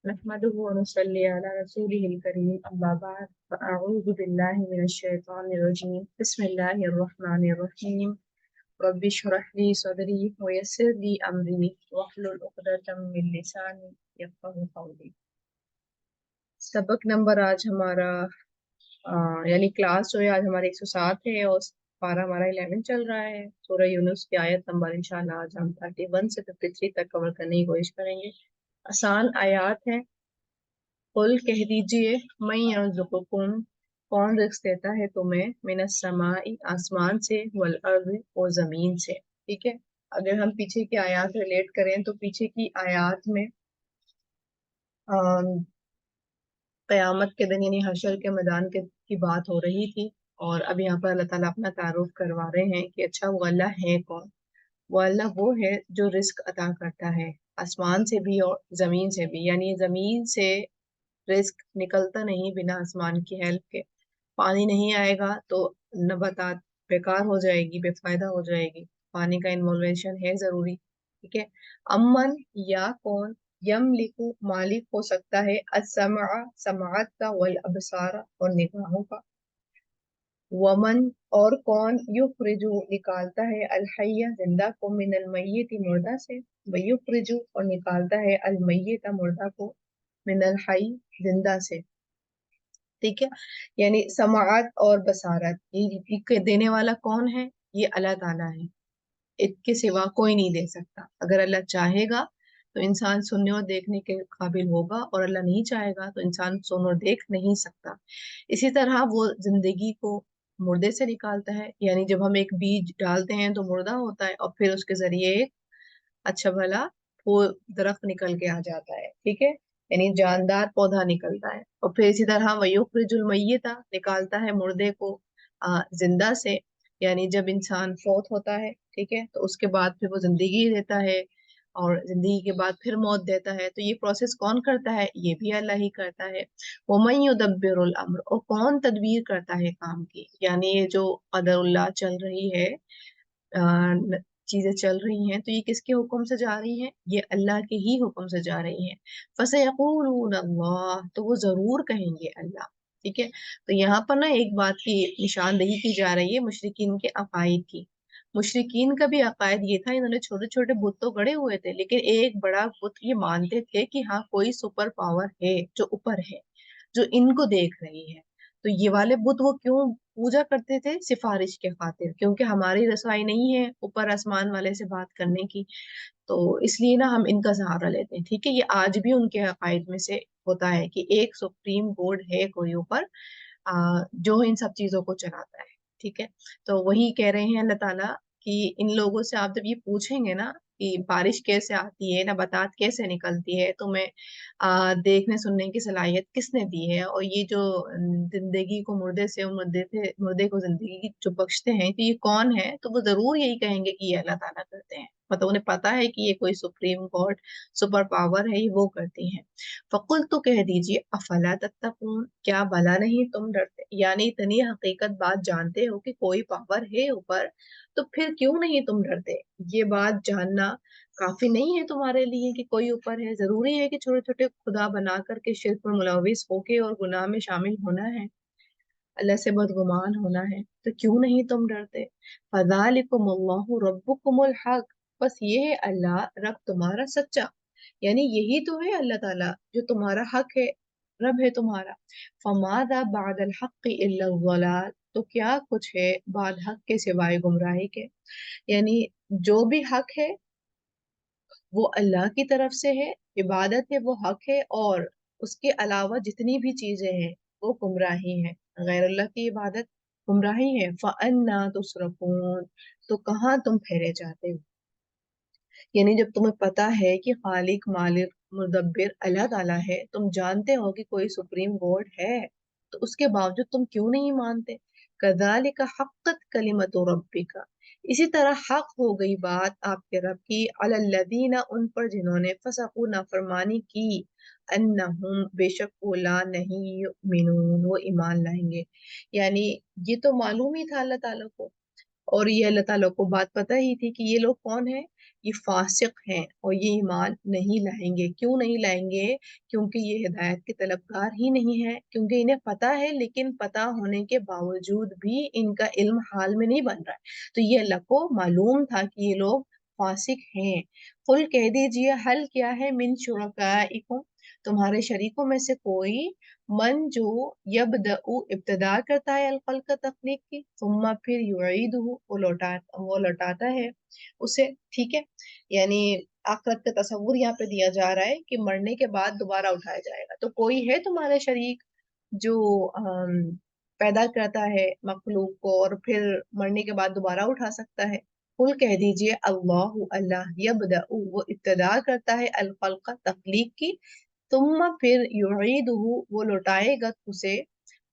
नहमदुहु व नुसल्ली अला रसूलिहिल करीम अम्मा बाद फअऊज़ु बिल्लाहि मिनश शैतानिर रजीम बिस्मिल्लाहिर रहमानिर रहीम रब्बि इश्रह ली सदरी व यस्सिर ली अमरी वहलुल उक़दतम मिन लिसानी यफ़क़हू क़ौली। सबक नंबर आज हमारा यानी क्लास जो है आज हमारी 107 है और पारा हमारा 11 चल रहा है। सूरह यूनुस की आयत नंबर इंशाल्लाह आज हम 31 से 53 तक कवर करने की कोशिश करेंगे। आसान आयात है। कुल कह दीजिए मैं यर्ज़ुकुकुम, कौन रिस्क देता है तुम्हें, मिनस समाई, आसमान से, वल अर्ज़, और जमीन से। ठीक है, अगर हम पीछे की आयत रिलेट करें तो पीछे की आयत में क़यामत के दिन यानी हशर के मैदान की बात हो रही थी। और अब यहाँ पर अल्लाह ताला अपना तारुफ करवा रहे हैं कि अच्छा वो अल्लाह है कौन। वो अल्लाह वो है जो रिस्क अता करता है आसमान से भी और जमीन से भी। यानी जमीन से रिस्क निकलता नहीं बिना आसमान की हेल्प के। पानी नहीं आएगा तो नबातात बेकार हो जाएगी, बेफायदा हो जाएगी। पानी का इन्वॉल्वेशन है जरूरी। ठीक है, अमन या कौन, यम लिखू मालिक हो सकता है, असमा समात का, वल अबसारा और निगाहों का। वमन और कौन, युखरिजु निकालता है, अल हय्या जिंदा को, मिनल मय्यित मुर्दा से, व युखरिजु और निकालता है, अल मय्यित मुर्दा को, मिनल हय्य जिंदा से। ठीक है, यानी समाअत और बसारत ये देने वाला कौन है, ये अल्लाह ताला है। इसके सिवा कोई नहीं दे सकता। अगर अल्लाह चाहेगा तो इंसान सुनने और देखने के काबिल होगा, और अल्लाह नहीं चाहेगा तो इंसान सुन और देख नहीं सकता। इसी तरह वो जिंदगी को मुर्दे से निकालता है। यानी जब हम एक बीज डालते हैं तो मुर्दा होता है और फिर उसके जरिए एक अच्छा भला वो दरख्त निकल के आ जाता है। ठीक है, यानी जानदार पौधा निकलता है। और फिर इसी तरह वयुखरिजुल मय्यिता निकालता है मुर्दे को जिंदा से। यानी जब इंसान फौत होता है, ठीक है, तो उसके बाद फिर वो जिंदगी देता है, और जिंदगी के बाद फिर मौत देता है। तो ये प्रोसेस कौन करता है, ये भी अल्लाह ही करता है। वमन युदब्बिरुल अम्र, और कौन तदबीर करता है काम की। यानी ये जो कदरुल्लाह चल रही है, चीजें चल रही हैं, तो ये किसके हुक्म से जा रही हैं, ये अल्लाह के ही हुक्म से जा रही हैं। फसयक़ूलून अल्लाह, तो वो जरूर कहेंगे अल्लाह। ठीक है, तो यहाँ पर ना एक बात की निशानदेही की जा रही है मुशरिकीन के अकायद की। मुशरिकीन का भी अकायद ये था, इन्होंने छोटे छोटे बुत तो गड़े हुए थे, लेकिन एक बड़ा बुत ये मानते थे कि हाँ कोई सुपर पावर है जो ऊपर है, जो इनको देख रही है। तो ये वाले बुत वो क्यों पूजा करते थे, सिफारिश के खातिर, क्योंकि हमारी रसाई नहीं है ऊपर आसमान वाले से बात करने की। तो इसलिए ना हम इनका सहारा लेते हैं। ठीक है, ये आज भी उनके अकायद में से होता है कि एक सुप्रीम कोर्ट है कोई ऊपर, जो इन सब चीजों को चलाता है। ठीक है, तो वही कह रहे हैं अल्लाह ताला कि इन लोगों से आप जब ये पूछेंगे ना कि बारिश कैसे आती है, नबातात कैसे निकलती है, तुम्हें देखने सुनने की सलाहियत किसने दी है, और ये जो जिंदगी को मुर्दे से और मुर्दे को जिंदगी की जो बख्शते हैं, तो ये कौन है, तो वो जरूर यही कहेंगे कि ये अल्लाह ताला करते हैं। मतलब उन्हें पता है कि ये कोई सुप्रीम गॉड सुपर पावर है, ये वो करती हैं। फकुल, तो कह दीजिए, अफला तत्तकून, क्या भला नहीं तुम डरते। यानी इतनी हकीकत बात जानते हो कि कोई पावर है ऊपर, तो फिर क्यों नहीं तुम डरते। ये बात जानना काफी नहीं है तुम्हारे लिए कि कोई ऊपर है। जरूरी है कि छोटे छोटे खुदा बना करके शिर्क में मुलविस होके और गुनाह में शामिल होना है, अल्लाह से बदगुमान होना है, तो क्यों नहीं तुम डरते। फज़ालिकुमुल्लाहु रब्बुकुमुल हक, बस ये है अल्लाह रब तुम्हारा सच्चा। यानी यही तो है अल्लाह ताला जो तुम्हारा हक है, रब है तुम्हारा। फमादा बादल हक इल्ला ज़लाल, तो क्या कुछ है बाद हक के सिवाय गुमराही के। यानी जो भी हक है वो अल्लाह की तरफ से है, इबादत है वो हक है, और उसके अलावा जितनी भी चीजें हैं वो गुमराही है। गैर अल्लाह की इबादत गुमराही है। फअन्ना तुसरफून, तो कहाँ तुम फेरे जाते हो। यानी जब तुम्हें पता है कि खालिक मालिक मुदब्बिर अल्लाह ताला है, तुम जानते हो कि कोई सुप्रीम गॉड है, तो उसके बावजूद तुम क्यों नहीं मानते। कज़ालिका हक्कत कलिमतु रब्बिका, इसी तरह हक हो गई बात आपके रब की, अलल्लज़ीना, उन पर जिन्होंने फसकू नाफरमानी की, अन्नहुम, बेशक वो ला नहीं युमिनून, वो ईमान लाएंगे। यानी ये तो मालूम ही था अल्लाह ताला को, और ये अल्लाह ताला को बात पता ही थी कि ये लोग कौन है, یہ فاسق ہیں اور یہ ایمان نہیں لائیں گے۔ کیوں نہیں لائیں گے؟ کیونکہ یہ ہدایت کے طلبگار ہی نہیں ہے، کیونکہ انہیں پتہ ہے لیکن پتہ ہونے کے باوجود بھی ان کا علم حال میں نہیں بن رہا ہے۔ تو یہ اللہ کو معلوم تھا کہ یہ لوگ فاسق ہیں۔ قل کہہ دیجئے حل کیا ہے من شرکائکم، تمہارے شریکوں میں سے کوئی، من جو یبدأ ابتدا کرتا ہے الخلق تخلیق کی، ثم پھر یعیدہ وہ لوٹاتا ہے اسے، ٹھیک ہے؟ یعنی آخرت کا تصور یہاں پہ دیا جا رہا ہے کہ مرنے کے بعد دوبارہ اٹھایا جائے گا۔ تو کوئی ہے تمہارے شریک جو پیدا کرتا ہے مخلوق کو اور پھر مرنے کے بعد دوبارہ اٹھا سکتا ہے؟ قل کہہ دیجئے اللہ یبدأ وہ ابتدا کرتا ہے الخلق تخلیق کی، ثم پھر یعیدہ وہ لوٹائے گا اسے،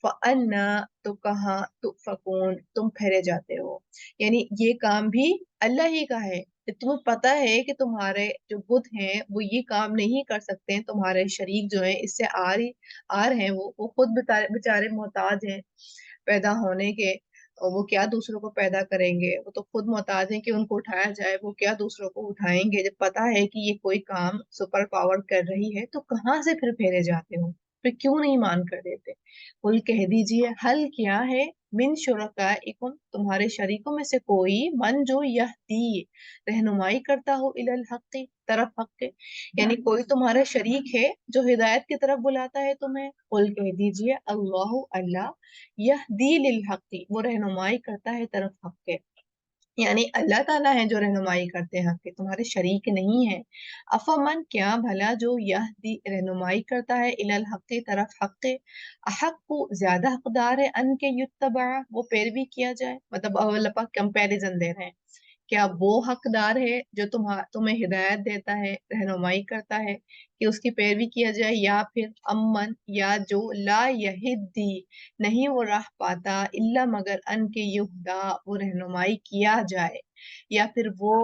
فَأَنَّا تو کہاں تُؤْفَكُونَ تم پھیرے جاتے ہو۔ یعنی یہ کام بھی اللہ ہی کا ہے۔ تمہیں پتہ ہے کہ تمہارے جو بت ہیں وہ یہ کام نہیں کر سکتے ہیں، تمہارے شریک جو ہیں اس سے آ رہے ہیں، وہ خود بےچارے محتاج ہیں پیدا ہونے کے، اور وہ کیا دوسروں کو پیدا کریں گے؟ وہ تو خود محتاج ہیں کہ ان کو اٹھایا جائے، وہ کیا دوسروں کو اٹھائیں گے؟ جب پتا ہے کہ یہ کوئی کام سپر پاور کر رہی ہے تو کہاں سے پھر پھیرے جاتے ہو؟ پھر کیوں نہیں مان کر دیتے؟ قل کہہ دیجئے حل کیا ہے من شرکائکم تمہارے شریکوں میں سے کوئی، من جو یہدی رہنمائی کرتا ہو الی الحق طرف حق کے، یعنی کوئی تمہارا شریک ہے جو ہدایت کی طرف بلاتا ہے تمہیں؟ قل کہہ دیجئے اللہ یہدی للحق وہ رہنمائی کرتا ہے طرف حق کے، یعنی اللہ تعالیٰ ہیں جو رہنمائی کرتے ہیں حق کے، تمہارے شریک نہیں ہیں۔ افمن کیا بھلا جو یہدی رہنمائی کرتا ہے الی الحق کی طرف حق کے، احق کو زیادہ حقدار ہے ان کے یتبع وہ پیروی کیا جائے، مطلب اللہ پاک کمپیریزن دے رہے ہیں، کیا وہ حقدار ہے جو تمہیں ہدایت دیتا ہے، رہنمائی کرتا ہے کہ اس کی پیروی کیا جائے، یا پھر امن یا جو لا یہدی نہیں وہ راہ پاتا الا مگر ان کے یہدا وہ رہنمائی کیا جائے، یا پھر وہ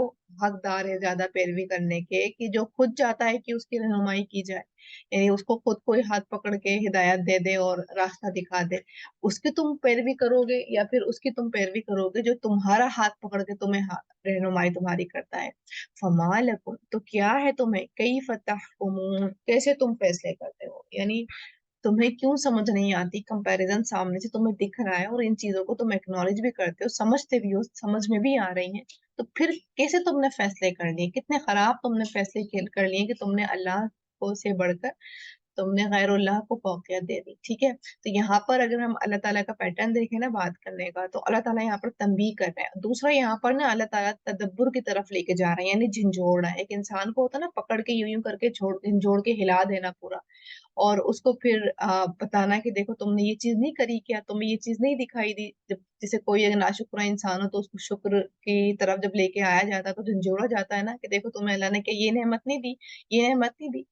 حقدار ہے زیادہ پیروی کرنے کے کہ جو خود چاہتا ہے کہ اس کی رہنمائی کی جائے، یعنی اس کو خود کوئی ہاتھ پکڑ کے ہدایت دے دے اور راستہ دکھا دے، اس کی تم پیروی کرو گے، یا پھر اس کی تم پیروی کرو گے جو تمہارا ہاتھ پکڑ کے تمہیں رہنمائی تمہاری کرتا ہے؟ فما لکم تو کیا ہے تمہیں، کیف تحکمون کیسے تم فیصلے کرتے ہو؟ یعنی تمہیں کیوں سمجھ نہیں آتی؟ کمپیریزن سامنے سے تمہیں دکھ رہا ہے اور ان چیزوں کو تم ایکنالج بھی کرتے ہو، سمجھتے بھی ہو، سمجھ میں بھی آ رہی ہیں، تو پھر کیسے تم نے فیصلے کر لیے؟ کتنے خراب تم نے فیصلے کر لیے کہ تم نے اللہ کو سے بڑھ کر تم نے غیر اللہ کو فوقیت دے دی، ٹھیک ہے؟ تو یہاں پر اگر ہم اللہ تعالیٰ کا پیٹرن دیکھیں نا بات کرنے کا، تو اللہ تعالیٰ یہاں پر تنبیہ کر رہے ہیں، دوسرا یہاں پر نا اللہ تعالیٰ تدبر کی طرف لے کے جا رہے ہیں، یعنی جھنجھوڑ رہا ہے، ایک انسان کو ہوتا ہے نا پکڑ کے یوں یوں کر کے جھنجھوڑ کے ہلا دینا پورا، اور اس کو پھر بتانا کہ دیکھو تم نے یہ چیز نہیں کری، کیا تمہیں یہ چیز نہیں دکھائی دی؟ جب جیسے کوئی اگر ناشکرا انسان ہو تو اس کو شکر کی طرف جب لے کے آیا جاتا ہے تو جھنجھوڑا جاتا ہے نا کہ دیکھو تمہیں اللہ نے کہ یہ نعمت نہیں دی، یہ نعمت نہیں دی۔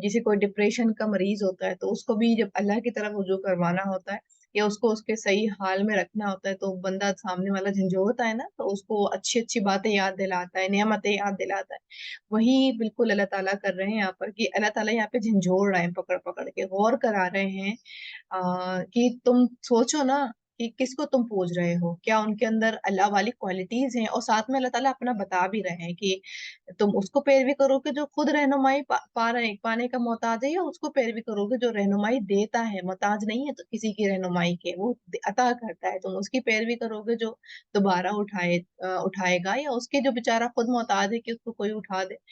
جسے کوئی ڈپریشن کا مریض ہوتا ہے تو اس کو بھی جب اللہ کی طرف رجوع کروانا ہوتا ہے یا اس کو اس کے صحیح حال میں رکھنا ہوتا ہے تو بندہ سامنے والا جھنجھوڑتا ہے نا، تو اس کو اچھی اچھی باتیں یاد دلاتا ہے، نعمتیں یاد دلاتا ہے۔ وہی بالکل اللہ تعالیٰ کر رہے ہیں یہاں پر کہ اللہ تعالیٰ یہاں پہ جھنجھوڑ رہے ہیں، پکڑ پکڑ کے غور کرا رہے ہیں کہ تم سوچو نا کہ کس کو تم پوج رہے ہو، کیا ان کے اندر اللہ والی کوالٹیز ہیں؟ اور ساتھ میں اللہ تعالیٰ اپنا بتا بھی رہے ہیں کہ تم اس کو پیروی کرو گے جو خود رہنمائی پانے کا محتاج ہے، یا اس کو پیروی کرو گے جو رہنمائی دیتا ہے، محتاج نہیں ہے تو کسی کی رہنمائی کے، وہ عطا کرتا ہے، تم اس کی پیروی کرو گے جو دوبارہ اٹھائے گا، یا اس کے جو بیچارہ خود محتاج ہے کہ اس کو کوئی اٹھا دے؟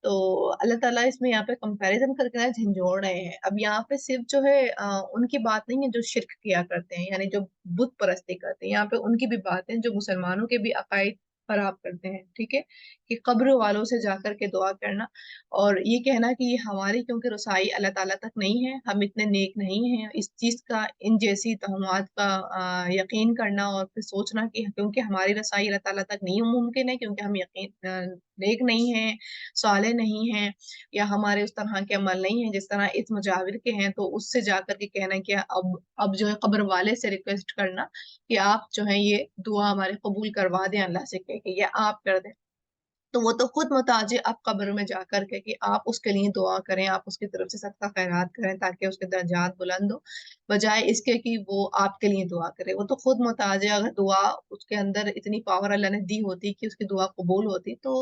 تو اللہ تعالیٰ اس میں یہاں پہ کمپیریزن کر کے نا جھنجھوڑ رہے ہیں۔ اب یہاں پہ صرف جو ہے ان کی بات نہیں ہے جو شرک کیا کرتے ہیں، یعنی جو بت پرستی کرتے ہیں، یہاں پہ ان کی بھی بات ہے جو مسلمانوں کے بھی عقائد خراب کرتے ہیں، ٹھیک ہے؟ کہ قبر والوں سے جا کر کے دعا کرنا اور یہ کہنا کہ یہ ہماری کیونکہ رسائی اللہ تعالیٰ تک نہیں ہے، ہم اتنے نیک نہیں ہیں، اس چیز کا ان جیسی توہمات کا یقین کرنا اور پھر سوچنا کہ کیونکہ ہماری رسائی اللہ تعالیٰ تک نہیں ممکن ہے، کیونکہ ہم نیک نہیں ہیں، صالح نہیں ہیں، یا ہمارے اس طرح کے عمل نہیں ہیں جس طرح اس مجاور کے ہیں، تو اس سے جا کر کے کہنا کہ اب جو ہے قبر والے سے ریکویسٹ کرنا کہ آپ جو ہے یہ دعا ہمارے قبول کروا دیں اللہ سے، کہ یہ آپ کر دیں۔ تو وہ تو خود محتاج ہے اب قبر میں جا کر کے کہ آپ اس کے لیے دعا کریں، آپ اس کی طرف سے صدقہ خیرات کریں تاکہ اس کے درجات بلند ہو، بجائے اس کے کہ وہ آپ کے لیے دعا کرے۔ وہ تو خود محتاج ہے، اگر دعا اس کے اندر اتنی پاور اللہ نے دی ہوتی کہ اس کی دعا قبول ہوتی تو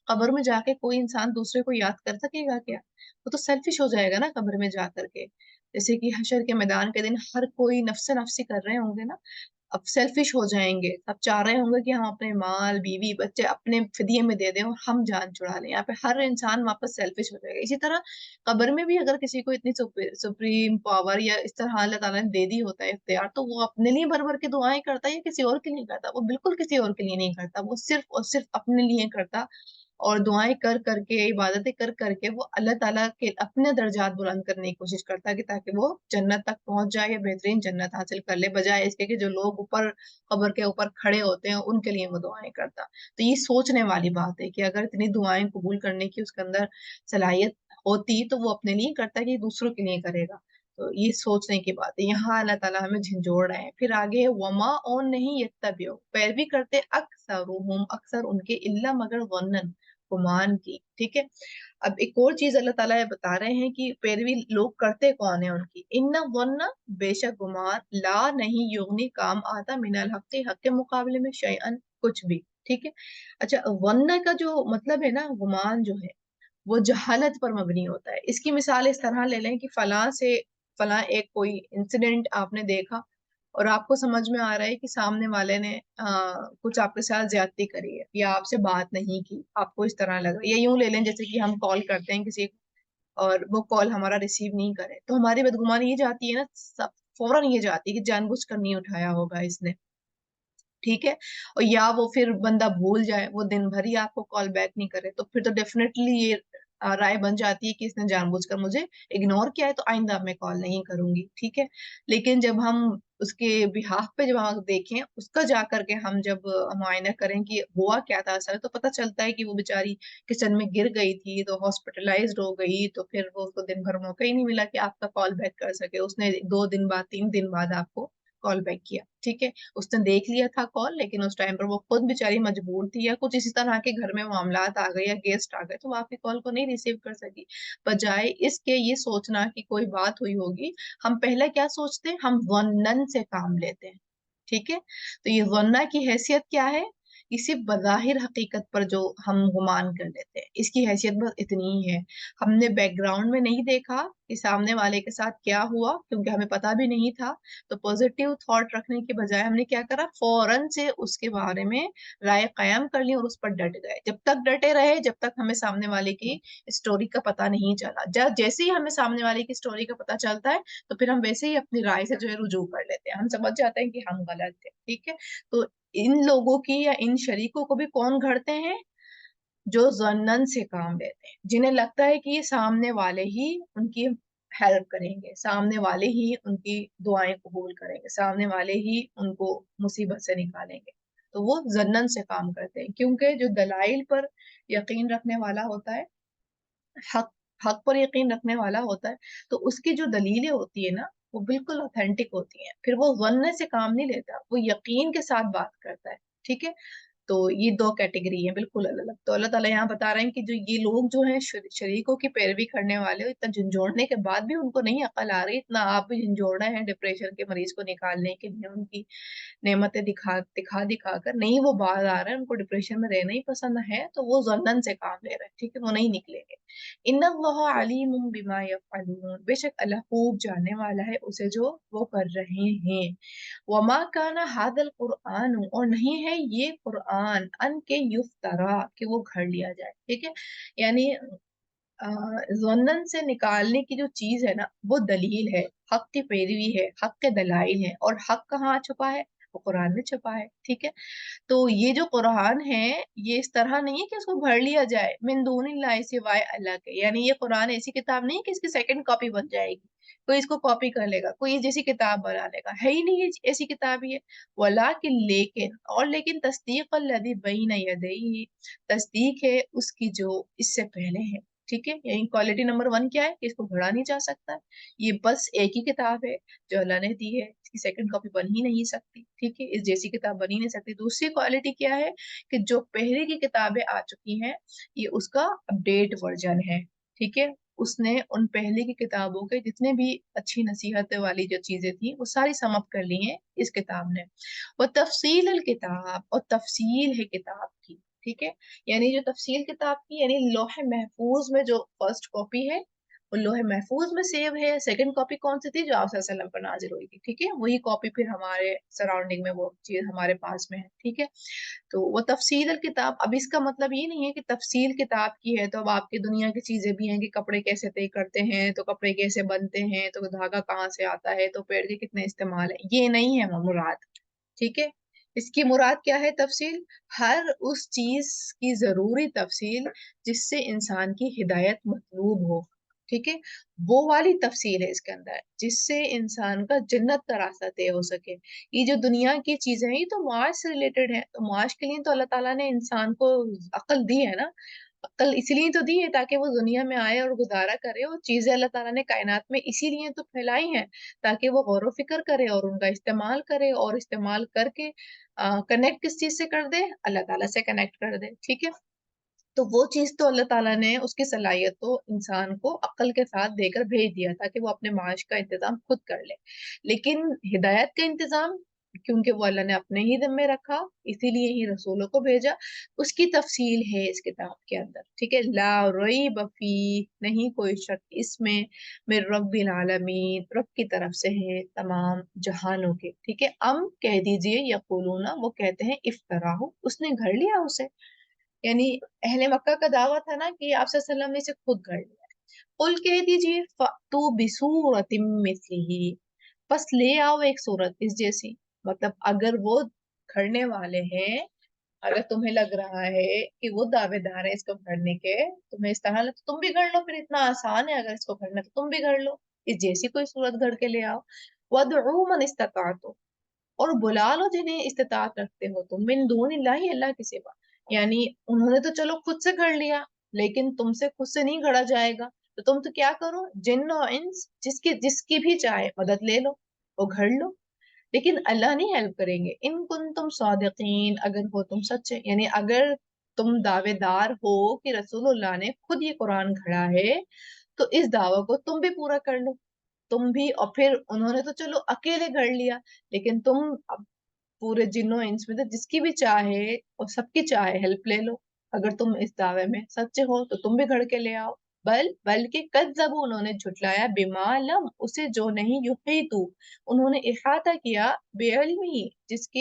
قبر میں جا کے کوئی انسان دوسرے کو یاد کر سکے گا کیا؟ وہ تو سیلفش ہو جائے گا نا قبر میں جا کر کے۔ جیسے کہ حشر کے میدان کے دن ہر کوئی نفس نفسی کر رہے ہوں گے نا، اب سیلفش ہو جائیں گے، اب چاہ رہے ہوں گے کہ ہم اپنے مال بیوی بچے اپنے فدیے میں دے دیں اور ہم جان چھڑا لیں۔ یہاں پہ ہر انسان واپس سیلفش ہو جائے گا۔ اسی طرح قبر میں بھی اگر کسی کو اتنی سپریم پاور یا اس طرح اللہ تعالیٰ نے دے دی ہوتا ہے اختیار، تو وہ اپنے لیے بھر بھر کے دعائیں کرتا ہے یا کسی اور کے لیے کرتا؟ وہ بالکل کسی اور کے لیے نہیں کرتا، وہ صرف اور صرف اپنے لیے کرتا، اور دعائیں کر کر کے، عبادتیں کر کر کے وہ اللہ تعالیٰ کے اپنے درجات بلند کرنے کی کوشش کرتا ہے کہ تاکہ وہ جنت تک پہنچ جائے یا بہترین جنت حاصل کر لے، بجائے اس کے کہ جو لوگ اوپر قبر کے اوپر کھڑے ہوتے ہیں ان کے لیے وہ دعائیں کرتا۔ تو یہ سوچنے والی بات ہے کہ اگر اتنی دعائیں قبول کرنے کی اس کے اندر صلاحیت ہوتی تو وہ اپنے لیے کرتا کہ دوسروں کے لیے کرے گا۔ تو یہ سوچنے کی بات ہے، یہاں اللہ تعالیٰ ہمیں جھنجھوڑ رہے ہیں۔ پھر آگے وما اور نہیں یتبعو، پیروی کرتے اکثرهم اکثر ان کے، الا مگر ظنن گمان کی، ٹھیک ہے۔ اب ایک اور چیز اللہ تعالیٰ یہ بتا رہے ہیں کہ پیروی لوگ کرتے کون ہیں ان کی، ان ظن، بے شک گمان، لا نہیں یغنی کام آتا، من الحق، حق کے مقابلے میں، شیئن کچھ بھی، ٹھیک ہے۔ اچھا ظن کا جو مطلب ہے نا، گمان جو ہے وہ جہالت پر مبنی ہوتا ہے۔ اس کی مثال اس طرح لے لیں کہ فلاں سے فلاں ایک کوئی انسیڈنٹ آپ نے دیکھا اور آپ کو سمجھ میں آ رہا ہے کہ سامنے والے نے کچھ آپ کے ساتھ زیادتی کری ہے یا آپ سے بات نہیں کی، آپ کو اس طرح لگ رہا ہے، یا یوں لے لیں جیسے کہ ہم کال کرتے ہیں کسی کو اور وہ کال ہمارا ریسیو نہیں کرے تو ہماری بدگمانی یہ جاتی ہے نا، فوراً یہ جاتی ہے کہ جان بوجھ کر نہیں اٹھایا ہوگا اس نے، ٹھیک ہے۔ اور یا وہ پھر بندہ بھول جائے، وہ دن بھر ہی آپ کو کال بیک نہیں کرے، تو پھر تو ڈیفینیٹلی یہ رائے بن جاتی ہے کہ اس نے جان بوجھ کر مجھے اگنور کیا ہے تو آئندہ میں کال نہیں کروں گی، ٹھیک ہے۔ لیکن جب ہم اس کے بہاف پہ جب ہم دیکھیں اس کا جا کر کے ہم جب معائنہ کریں کہ ہوا کیا تھا اصل، تو پتہ چلتا ہے کہ وہ بیچاری کچن میں گر گئی تھی تو ہاسپٹلائزڈ ہو گئی، تو پھر وہ اس کو دن بھر موقع ہی نہیں ملا کہ آپ کا کال بیک کر سکے، اس نے 2 دن بعد 3 دن بعد آپ کو کال بیک کیا، ٹھیک ہے۔ اس نے دیکھ لیا تھا کال، لیکن اس ٹائم پر وہ خود بیچاری مجبور تھی یا کچھ اسی طرح کے گھر میں معاملات آ گئے یا گیسٹ آ گئے تو وہ آپ کی کال کو نہیں ریسیو کر سکی۔ بجائے اس کے یہ سوچنا کہ کوئی بات ہوئی ہوگی، ہم پہلے کیا سوچتے ہیں، ہم ظنن سے کام لیتے ہیں، ٹھیک ہے۔ تو یہ ظنہ کی حیثیت کیا ہے، اسی بظاہر حقیقت پر جو ہم گمان کر لیتے ہیں، اس کی حیثیت بس اتنی ہی ہے۔ ہم نے بیک گراؤنڈ میں نہیں دیکھا کہ سامنے والے کے ساتھ کیا ہوا کیونکہ ہمیں پتا بھی نہیں تھا، تو پوزیٹیو تھاٹ رکھنے کے بجائے ہم نے کیا کرا، فوراً سے اس کے بارے میں رائے قائم کر لی اور اس پر ڈٹ گئے۔ جب تک ڈٹے رہے جب تک ہمیں سامنے والے کی اسٹوری کا پتہ نہیں چلا، جیسے ہی ہمیں سامنے والے کی اسٹوری کا پتہ چلتا ہے تو پھر ہم ویسے ہی اپنی رائے سے جو ہے رجوع کر لیتے ہیں، ہم سمجھ جاتے ہیں کہ ہم غلط تھے، ٹھیک ہے۔ تو ان لوگوں کی یا ان شریکوں کو بھی کون گھڑتے ہیں، جو ظنن سے کام لیتے ہیں، جنہیں لگتا ہے کہ یہ سامنے والے ہی ان کی ہیلپ کریں گے، سامنے والے ہی ان کی دعائیں قبول کریں گے، سامنے والے ہی ان کو مصیبت سے نکالیں گے، تو وہ ظنن سے کام کرتے ہیں۔ کیونکہ جو دلائل پر یقین رکھنے والا ہوتا ہے، حق حق پر یقین رکھنے والا ہوتا ہے، تو اس کی جو دلیلیں ہوتی ہے نا وہ بالکل اوتھینٹک ہوتی ہیں، پھر وہ ظن سے کام نہیں لیتا، وہ یقین کے ساتھ بات کرتا ہے، ٹھیک ہے۔ تو یہ 2 کیٹیگری ہیں بالکل الگ الگ۔ تو اللہ تعالیٰ یہاں بتا رہے ہیں کہ جو یہ لوگ جو ہیں شریکوں کی پیروی کرنے والے، اتنا جھنجھوڑنے کے بعد بھی ان کو نہیں عقل آ رہی، اتنا آپ بھی جھنجھوڑ رہے ہیں ڈپریشن کے مریض کو نکالنے کے لیے ان کی نعمتیں دکھا دکھا دکھا کر، نہیں وہ باز آ رہے ہیں، ان کو ڈپریشن میں رہنا ہی پسند ہے تو وہ ظنن سے کام لے رہے ہیں، ٹھیک ہے، وہ نہیں نکلیں گے۔ ان اللہ علیم بما یفعلون، بے شک اللہ خوب جاننے والا ہے اسے جو وہ کر رہے ہیں۔ وما کان ھذا القرآن، اور نہیں ہے یہ قرآن، ان کے یفترا کہ وہ گھڑ لیا جائے، ٹھیک ہے۔ یعنی ظنن سے نکالنے کی جو چیز ہے نا وہ دلیل ہے، حق کی پیروی ہے، حق کے دلائل ہیں، اور حق کہاں چھپا ہے، وہ قرآن میں چھپا ہے، ٹھیک ہے۔ تو یہ جو قرآن ہے یہ اس طرح نہیں ہے کہ اس کو گھڑ لیا جائے من دون اللہ، سوائے اللہ کے، یعنی یہ قرآن ایسی کتاب نہیں کہ اس کی سیکنڈ کاپی بن جائے گی، کوئی اس کو کاپی کر لے گا، کوئی اس جیسی کتاب بنا لے گا، ہے ہی نہیں یہ ایسی کتاب ہی ہے۔ ولیکن لیکن، اور لیکن تصدیق الذی بین یدیہ، تصدیق ہے اس کی جو اس سے پہلے ہے، ठीक है। यही क्वालिटी नंबर 1 क्या है कि इसको गढ़ा नहीं जा सकता। ये बस एक ही किताब है जो अल्लाह ने दी है, इसकी सेकंड कॉपी बन ही नहीं सकती, ठीक है, इस जैसी किताब बन ही नहीं सकती। दूसरी क्वालिटी क्या है कि जो पहले की किताबें आ चुकी हैं ये उसका अपडेट वर्जन है, ठीक है। उसने उन पहले की किताबों के जितने भी अच्छी नसीहत वाली जो चीजें थी वो सारी समअप कर ली हैं इस किताब ने। वो तफसील अल किताब, और तफसील है किताब की, ठीक है। यानी जो तफसील किताब की यानी लोहे महफूज में जो फर्स्ट कॉपी है वो लोहे महफूज में सेव है। सेकंड कॉपी कौन सी थी जो आप सल्लल्लाहु अलैहि वसल्लम पर नाजिल हुई थी, ठीक है, वही कॉपी फिर हमारे सराउंडिंग में वो चीज हमारे पास में है, ठीक है। तो वो तफसील अल किताब, अब इसका मतलब ये नहीं है कि तफसील किताब की है तो अब आपकी दुनिया की चीजें भी हैं कि कपड़े कैसे तय करते हैं, तो कपड़े कैसे बनते हैं, तो धागा कहाँ से आता है, तो पेड़ के कितने इस्तेमाल है, ये नहीं है मुराद, ठीक है। इसकी मुराद क्या है तफसील, हर उस चीज की जरूरी तफसील जिससे इंसान की हिदायत मतलूब हो, ठीक है, वो वाली तफसील है इसके अंदर जिससे इंसान का जन्नत का रास्ता तय हो सके। ये जो दुनिया की चीजें हैं ये तो माश से रिलेटेड है, तो माश के लिए तो अल्लाह ताला ने इंसान को अक्ल दी है ना। अक्ल इसलिए तो दी है ताकि वो दुनिया में आए और गुजारा करे, और चीजें अल्लाह ताला ने कायनात में इसीलिए तो फैलाई हैं ताकि वो गौर व फिक्र करे और उनका इस्तेमाल करे, और इस्तेमाल करके कनेक्ट किस चीज से कर दे, अल्लाह ताला से कनेक्ट कर दे, ठीक है। तो वो चीज तो अल्लाह ताला ने उसकी सलाहियत तो इंसान को अक्ल के साथ देकर भेज दिया ताकि वो अपने माश का इंतजाम खुद कर ले। लेकिन हिदायत का इंतजाम क्योंकि वो अल्लाह ने अपने ही जिम्मे रखा, इसीलिए ही रसूलों को भेजा, उसकी तफसील है इस किताब के अंदर, ठीक है। ला रैब फी, नहीं कोई शक इसमें, मेरे रब्बिल आलमीन, रब की तरफ से है तमाम जहानों के, ठीक है। अम कह दीजिए यकूलूना, वो कहते हैं इफ्तराहु, उसने घर लिया उसे, यानी अहले मक्का का दावा था ना कि आप सल्लल्लाहु अलैहि वसल्लम ने इसे खुद गढ़ लिया। कुल कह दीजिए फअतू बिसूरतिम मिस्लिही, बस ले आओ एक सूरत इस जैसी। मतलब अगर वो गढ़ने वाले हैं, अगर तुम्हें लग रहा है कि वो दावेदार है इसको गढ़ने के, तुम्हें इस तरह तो तुम भी गढ़ लो, फिर इतना आसान है अगर इसको गढ़ना तो तुम भी गढ़ लो, इस जैसी कोई सूरत गढ़ के ले आओ। वदउ मन इस्तताअतुम, और बुला लो जिन्हें इस्तिताअत रखते हो तुम, मिन दूनिल्लाहि, अल्लाह के सिवा। यानी उन्होंने तो चलो खुद से गढ़ लिया, लेकिन तुमसे खुद से नहीं गढ़ा जाएगा, तो तुम तो क्या करो, जिन्न और इंस जिसकी जिसकी भी चाहे मदद ले लो, वो गढ़ लो। लेकिन अल्लाह नहीं हेल्प करेंगे, इन कुन तुम सादिकीन, अगर हो तुम सच्चे, यानी अगर तुम दावेदार हो कि रसूलुल्लाह ने खुद ये कुरान गढ़ा है तो इस दावा को तुम भी पूरा कर लो, तुम भी। और फिर उन्होंने तो चलो अकेले गढ़ लिया, लेकिन तुम अब पूरे जिन्नों इंस में तो जिसकी भी चाहे और सबकी चाहे हेल्प ले लो, अगर तुम इस दावे में सच्चे हो तो तुम भी गढ़ के ले आओ। बल्कि कज्जबू, उन्होंने झुटलाया, बिमा लम, उसे जो नहीं, युहीतू, उन्होंने इहाता किया, बेइल्मी, जिसके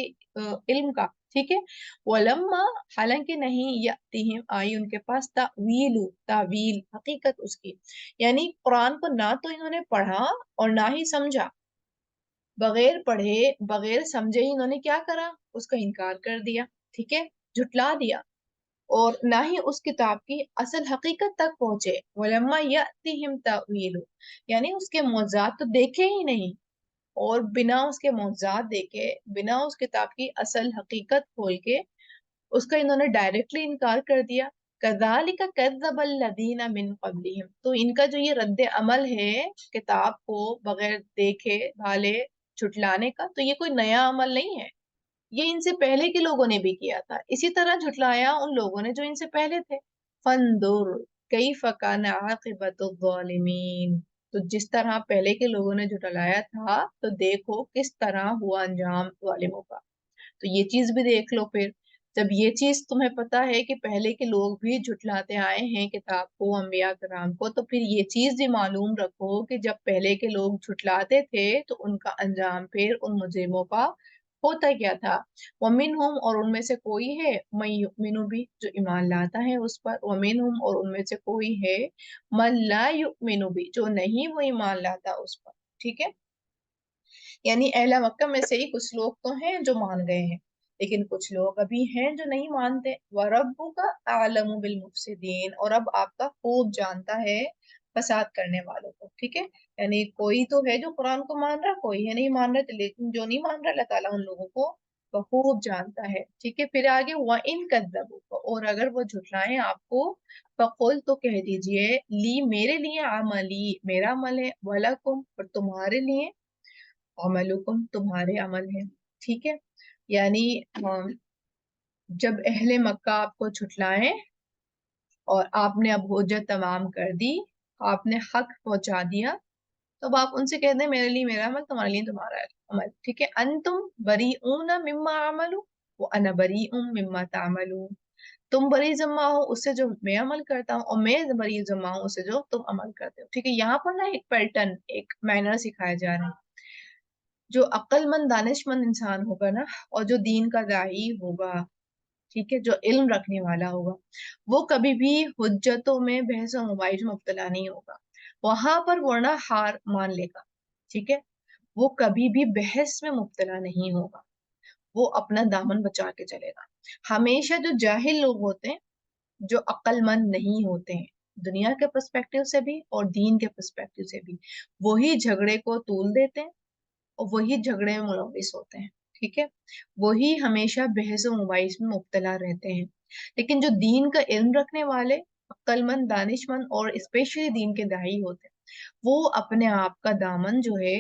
इल्म का, ठीक है। वलम्मा, हालांकि नहीं, यअतीहिम, आई उनके पास, तावीलु, तावील हकीकत उसकी, यानी कुरान को ना तो इन्होंने पढ़ा और ना ही समझा, बगैर पढ़े बगैर समझे ही इन्होंने क्या करा, उसका इनकार कर दिया, ठीक है, झुटला दिया, और ना ही उस किताब की असल हकीकत तक पहुंचे। वलम्मा यअतीहिम तावीलु, यानी उसके मौज़ात तो देखे ही नहीं, और बिना उसके मौज़ात देखे, बिना उस किताब की असल हकीकत खोल के उसका इन्होंने डायरेक्टली इनकार कर दिया। कज़ालिका कज़्ज़बल लज़ीना मिन क़ब्लिहिम, तो इनका जो ये रद्द अमल है किताब को बगैर देखे भाले झुटलाने का, तो ये कोई नया अमल नहीं है, ये इनसे पहले के लोगों ने भी किया था, इसी तरह झुटलाया उन लोगों ने जो इनसे पहले थे। फंदुर कैफ़ कान आक़िबतुज़ ज़ालिमीन, तो जिस तरह पहले के लोगों ने झुटलाया था तो देखो किस तरह हुआ अंजाम जालिमों का। तो ये चीज भी देख लो फिर, जब ये चीज तुम्हें पता है कि पहले के लोग भी झुटलाते आए हैं किताब को, अंबिया कराम को, तो फिर ये चीज भी मालूम रखो कि जब पहले के लोग झुटलाते थे तो उनका अंजाम फिर उन मुजरिमों का होता क्या था। वमिन हुम, और उनमें से कोई है, मैं युमिनु भी, जो ईमान लाता है उस पर, वमिन हुम, और उनमें से कोई है, मन ला युमिनु भी, जो नहीं वो ईमान लाता उस पर, ठीक है। यानी अहला मक्का में से ही कुछ लोग तो हैं जो मान गए हैं, लेकिन कुछ लोग अभी हैं जो नहीं मानते। व रब्बुका आलमु बिल मुफसिदीन, और अब आपका खूब जानता है फसाद करने वालों को, ठीक है। यानी कोई तो है जो कुरान को मान रहा, कोई है नहीं मान रहा, लेकिन जो नहीं मान रहा अल्लाह ताला उन लोगों को बखूब जानता है। ठीक है, फिर आगे वइन कद्दबूक, और अगर वो झुठलाएं आपको, फकुल तो कह दीजिए, ली मेरे लिए अमली, मेरा अमल है, वलकुम और तुम्हारे लिए अमलुकुम, तुम्हारे अमल है। ठीक है, यानी जब अहले मक्का आपको झुठलाएं और आपने अब हुज्जत तमाम कर दी, आपने हक पहुंचा दिया, तो अब आप उनसे कह दें मेरे लिए मेरा अमल, तुम्हारे लिए तुम्हारा अमल। ठीक है, अंतुम बरीऊन मिम्मा अमलू वो अना बरीउम मिम्मा तामलू, तुम बरी जमा हो उससे जो मैं अमल करता हूँ, और मैं बरी जमा हूँ उससे जो तुम अमल करते हो। ठीक है, यहाँ पर ना एक पैटर्न, एक मैनर सिखाया जा रहा है। जो अक्लमंद दानिशमंद इंसान होगा ना, और जो दीन का दाई होगा, ठीक है, जो इल्म रखने वाला होगा, वो कभी भी हुज्जतों में बहस और मुबाहिस में मुब्तला नहीं होगा। वहां पर वो ना हार मान लेगा। ठीक है, वो कभी भी बहस में मुब्तला नहीं होगा, वो अपना दामन बचा के चलेगा। हमेशा जो जाहिल लोग होते हैं, जो अक्लमंद नहीं होते हैं दुनिया के पर्सपेक्टिव से भी और दीन के पर्सपेक्टिव से भी, वही झगड़े को तूल देते हैं और वही झगड़े में मुलविस होते हैं। ठीक है, वही हमेशा बहस व मुबाहिस में मुब्तला रहते हैं। लेकिन जो दीन का इल्म रखने वाले, अक्लमंद दानिशमंद और स्पेशली दीन के दाई होते हैं, वो अपने आप का दामन जो है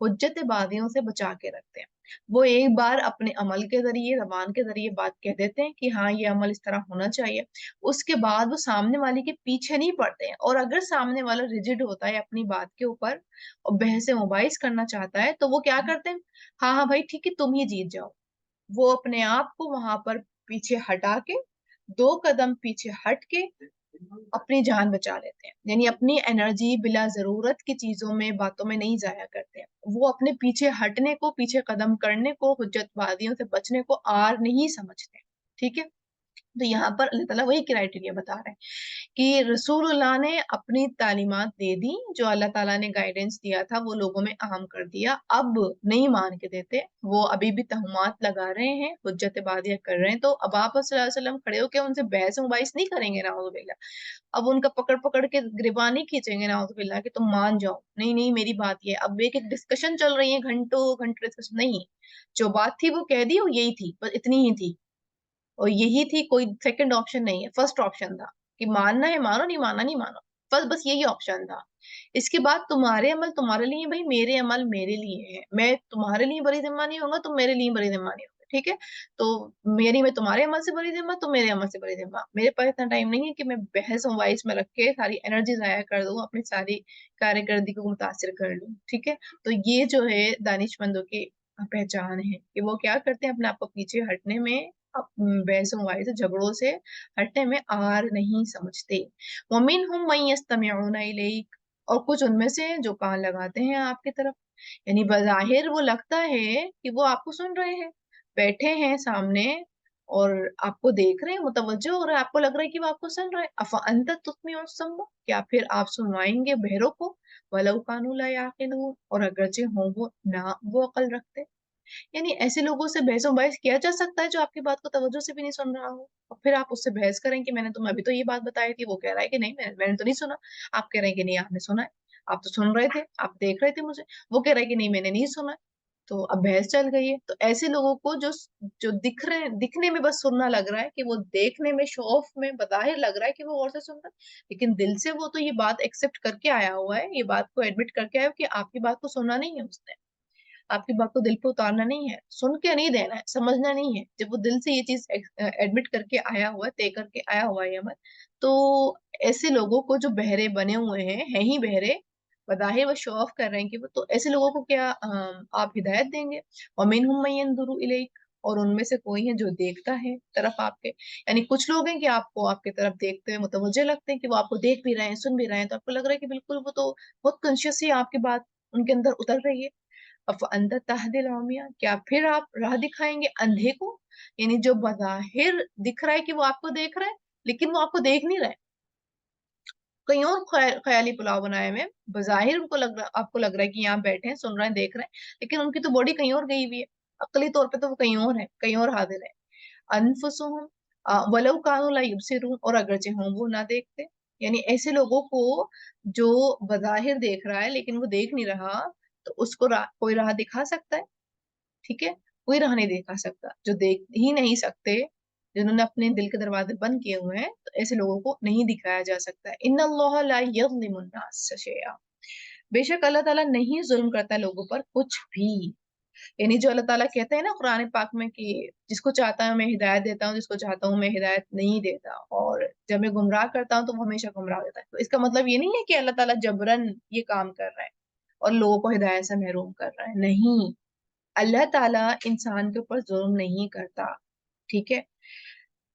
हुज्जत बागियों से बचा के रखते हैं। वो एक बार अपने अमल के जरिए, जबान के जरिए बात कह देते हैं कि हाँ ये अमल इस तरह होना चाहिए, उसके बाद वो सामने वाले के पीछे नहीं पड़ते हैं। और अगर सामने वाला रिजिड होता है अपनी बात के ऊपर और बहस मुबाहिस करना चाहता है, तो वो क्या करते हैं, हाँ हाँ भाई ठीक है तुम ही जीत जाओ। वो अपने आप को वहां पर पीछे हटा के, दो कदम पीछे हट के अपनी जान बचा लेते हैं। यानी अपनी एनर्जी बिला जरूरत की चीजों में, बातों में नहीं जाया करते हैं। वो अपने पीछे हटने को, पीछे कदम करने को, हुज्जतबाजियों से बचने को आर नहीं समझते। ठीक है, तो यहाँ पर अल्लाह ताला वही क्राइटेरिया बता रहे हैं कि रसूलुल्लाह ने अपनी तालीमात दे दी, जो अल्लाह ताला ने गाइडेंस दिया था वो लोगों में अहम कर दिया। अब नहीं मान के देते, वो अभी भी तहमात लगा रहे हैं, हुज्जत बादिया कर रहे हैं। तो अब आप सल्लल्लाहु अलैहि वसल्लम खड़े होकर उनसे बहस मुबाहिस नहीं करेंगे नाउजुबिल्लाह। अब उनका पकड़ पकड़ के गिरबान नहीं खींचेंगे नाउजुबिल्लाह कि तुम मान जाओ, नहीं नहीं मेरी बात ये है। अब एक एक डिस्कशन चल रही है, घंटों घंटे डिस्कशन नहीं, जो बात थी वो कह दी, वो यही थी, बस इतनी ही थी। और यही थी, कोई सेकंड ऑप्शन नहीं है, फर्स्ट ऑप्शन था कि मानना है मानो, नहीं मानना नहीं मानो, बस यही ऑप्शन था। इसके बाद तुम्हारे अमल तुम्हारे लिए, भाई मेरे अमल मेरे लिए है, मैं तुम्हारे लिए बरी जिम्मा नहीं होगा, तुम मेरे लिए बरी जिम्मा नहीं होगा। ठीक है, तो मेरी, मैं तुम्हारे अमल से बरी जिम्मा, तुम मेरे अमल से बरी जिम्मा। मेरे पास इतना टाइम नहीं है कि मैं बहस मुबाहिस में रख के सारी एनर्जी जाया कर दूं, अपनी सारी कारकर्दगी को मुतासिर कर लूं। ठीक है, तो ये जो है दानिशमंदों की पहचान है कि वो क्या करते हैं, अपने आप को पीछे हटने में, बहस मुबाहिस झगड़ों से हटने में आर नहीं समझते। वमिनहुम मन यस्तमिऊना इलैक, और कुछ उनमें से हैं जो कान लगाते हैं आपकी तरफ। यानी बज़ाहिर वो लगता है कि वो आपको सुन रहे हैं, बैठे हैं सामने और आपको देख रहे हैं, मुतवज्जो हो रहा है, आपको लग रहा है कि वो आपको सुन रहे हैं। अफा अंत तुस्मिउ सम्मा, क्या फिर आप सुनवाएंगे बहरों को, वलौ कानू ला याकिलून, और अगरचे हों वो ना वो अकल रखते। यानी ऐसे लोगों से बहस बहस किया जा सकता है जो आपकी बात को तवज्जो से भी नहीं सुन रहा हो, और फिर आप उससे बहस करें कि मैंने तुम्हें अभी तो ये बात बताई थी, वो कह रहा है कि नहीं मैंने तो नहीं सुना, आप कह रहे हैं कि नहीं आपने सुना है, आप तो सुन रहे थे, आप देख रहे थे मुझे, वो कह रहा है कि नहीं मैंने नहीं सुना है। तो अब बहस चल गई है। तो ऐसे लोगों को जो जो दिख रहे हैं, दिखने में बस सुनना लग रहा है, कि वो देखने में शो ऑफ में बज़ाहिर लग रहा है कि वो और से सुन रहा है, लेकिन दिल से वो तो ये बात एक्सेप्ट करके आया हुआ है, ये बात को एडमिट करके आया है कि आपकी बात को सुनना नहीं है उसने, आपकी बात को दिल पे उतारना नहीं है, सुन के नहीं देना है, समझना नहीं है। जब वो दिल से ये चीज एडमिट करके आया हुआ है, तय करके आया हुआ है अमल, तो ऐसे लोगों को, जो बहरे बने हुए हैं ही बहरे, बज़ाहिर वो शो ऑफ कर रहे हैं कि वो, तो ऐसे लोगों को क्या आप हिदायत देंगे। और मिनहुम मन यंजुरु इलैक, और उनमें से कोई है जो देखता है तरफ आपके। यानी कुछ लोग हैं कि आपको आपके तरफ देखते हुए मुतवज्जे लगते हैं, कि वो आपको देख भी रहे हैं, सुन भी रहे हैं, तो आपको लग रहा है कि बिल्कुल वो तो बहुत कॉन्शियस ही आपकी बात उनके अंदर उतर रही है। अफ अंत तहदिल उमिया, क्या फिर आप राह दिखाएंगे अंधे को। यानी जो बज़ाहिर दिख रहा है कि वो आपको देख रहा है, लेकिन वो आपको देख नहीं रहा है, कहीं और ख्याली पुलाव बनाए हुए हैं। बज़ाहिर उनको लग रहा, आपको लग रहा है कि यहाँ बैठे हैं, सुन रहे हैं, देख रहे हैं, लेकिन उनकी तो बॉडी कहीं और गई हुई है, अकली तौर पे तो वो कहीं और है, कहीं और हाजिर है। अनफुसुहुम वलौ कानू ला युबसिरून, और अगरचे हों वो ना देखते। यानी ऐसे लोगों को, जो बज़ाहिर देख रहा है लेकिन वो देख नहीं रहा, तो उसको कोई राह दिखा सकता है। ठीक है, कोई राह नहीं दिखा सकता। जो देख ही नहीं सकते, जिन्होंने अपने दिल के दरवाजे बंद किए हुए हैं, तो ऐसे लोगों को नहीं दिखाया जा सकता है। इन्नल्लाह ला यज़्लिमुन नास शैआ, बेशक अल्लाह ताला नहीं जुल्म करता लोगों पर कुछ भी। यानी जो अल्लाह ताला कहते हैं ना कुरान पाक में कि जिसको चाहता हूँ मैं हिदायत देता हूँ, जिसको चाहता हूँ मैं हिदायत नहीं देता, और जब मैं गुमराह करता हूँ तो वो हमेशा गुमराह देता है। तो इसका मतलब ये नहीं है कि अल्लाह ताला जबरन ये काम कर रहा है और लोगों को हिदायत से महरूम कर रहा है, नहीं। अल्लाह ताला इंसान के ऊपर जुल्म नहीं करता, ठीक है।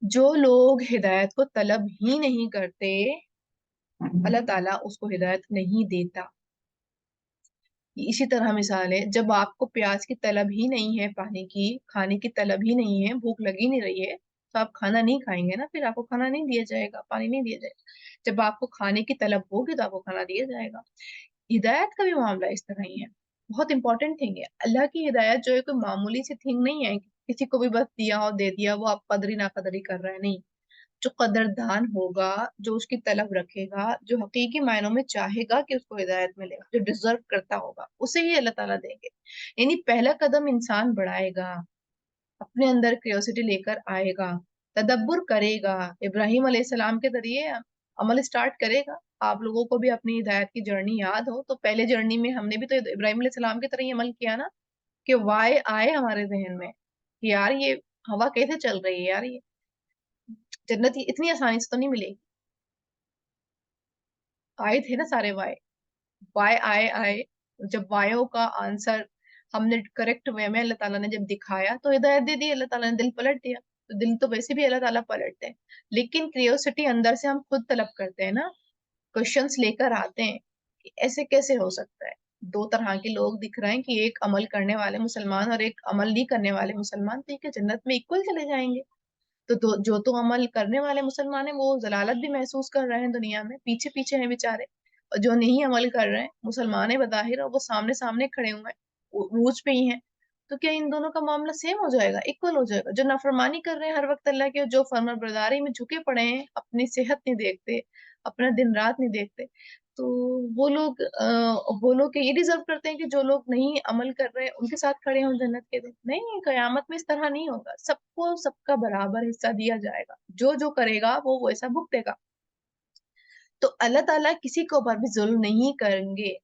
जो लोग हिदायत को तलब ही नहीं करते, अल्लाह ताला उसको हिदायत नहीं देता। इसी तरह मिसाल है, जब आपको प्याज की तलब ही नहीं है, पानी की, खाने की तलब ही नहीं है, भूख लगी नहीं रही है, तो आप खाना नहीं खाएंगे ना, फिर आपको खाना नहीं दिया जाएगा, पानी नहीं दिया जाएगा। जब आपको खाने की तलब होगी तो आपको खाना दिया जाएगा। हिदायत का भी मामला इस तरह ही है, बहुत इंपॉर्टेंट थिंग है। अल्लाह की हिदायत जो है कोई मामूली सी थिंग नहीं है, किसी को भी बस दिया और दे दिया, वो आप कदरी ना कदरी कर रहे हैं, नहीं। जो कदरदान होगा, जो उसकी तलब रखेगा, जो हकीकी मायनों में चाहेगा कि उसको हिदायत मिले, जो डिजर्व करता होगा, उसे ही अल्लाह ताला देंगे। यानी पहला कदम इंसान बढ़ाएगा, अपने अंदर क्यूरियोसिटी लेकर आएगा, तदब्बुर करेगा, इब्राहिम अलैहिस्सलाम के जरिए अमल स्टार्ट करेगा। आप लोगों को भी अपनी हिदायत की जर्नी याद हो तो पहले जर्नी में हमने भी तो इब्राहिम अलैहिस्सलाम की तरह ही अमल किया ना, कि वाय आए हमारे जहन में कि यार ये हवा कैसे चल रही है, यार ये जन्नत इतनी आसानी से तो नहीं मिलेगी। आए थे ना सारे वाय, वाय आए आए। जब वायों का आंसर हमने करेक्ट वे में अल्लाह ताला ने जब दिखाया तो हिदायत दे दी, अल्लाह ताला ने दिल पलट दिया। तो दिल तो वैसे भी अल्लाह ताला पलटते हैं, लेकिन क्रियोसिटी अंदर से हम खुद तलब करते हैं ना, क्वेश्चंस लेकर आते हैं कि ऐसे कैसे हो सकता है। दो तरह के लोग दिख रहे हैं कि एक अमल करने वाले मुसलमान और एक अमल नहीं करने वाले मुसलमान, तो ये क्या जन्नत में इक्वल चले जाएंगे? जो तो अमल करने वाले मुसलमान है वो जलालत भी महसूस कर रहे हैं दुनिया में, पीछे पीछे हैं बेचारे। और जो नहीं अमल कर रहे हैं, मुसलमान है बज़ाहिर, और वो सामने सामने खड़े हुए हैं, रूज पे ही हैं। तो क्या इन दोनों का मामला सेम हो जाएगा, इक्वल हो जाएगा? जो नाफरमानी कर रहे हैं हर वक्त अल्लाह के, जो फर्माबरदारी में झुके पड़े हैं, अपनी सेहत नहीं देखते, अपना दिन रात नहीं देखते, तो वो लोग ये डिजर्व करते हैं कि जो लोग नहीं अमल कर रहे हैं उनके साथ खड़े हों जन्नत के दिन? नहीं, कयामत में इस तरह नहीं होगा, सबको सबका बराबर हिस्सा दिया जाएगा, जो जो करेगा वो वैसा भुगतेगा। तो अल्लाह ताला किसी को ऊपर भी जुल्म नहीं करेंगे।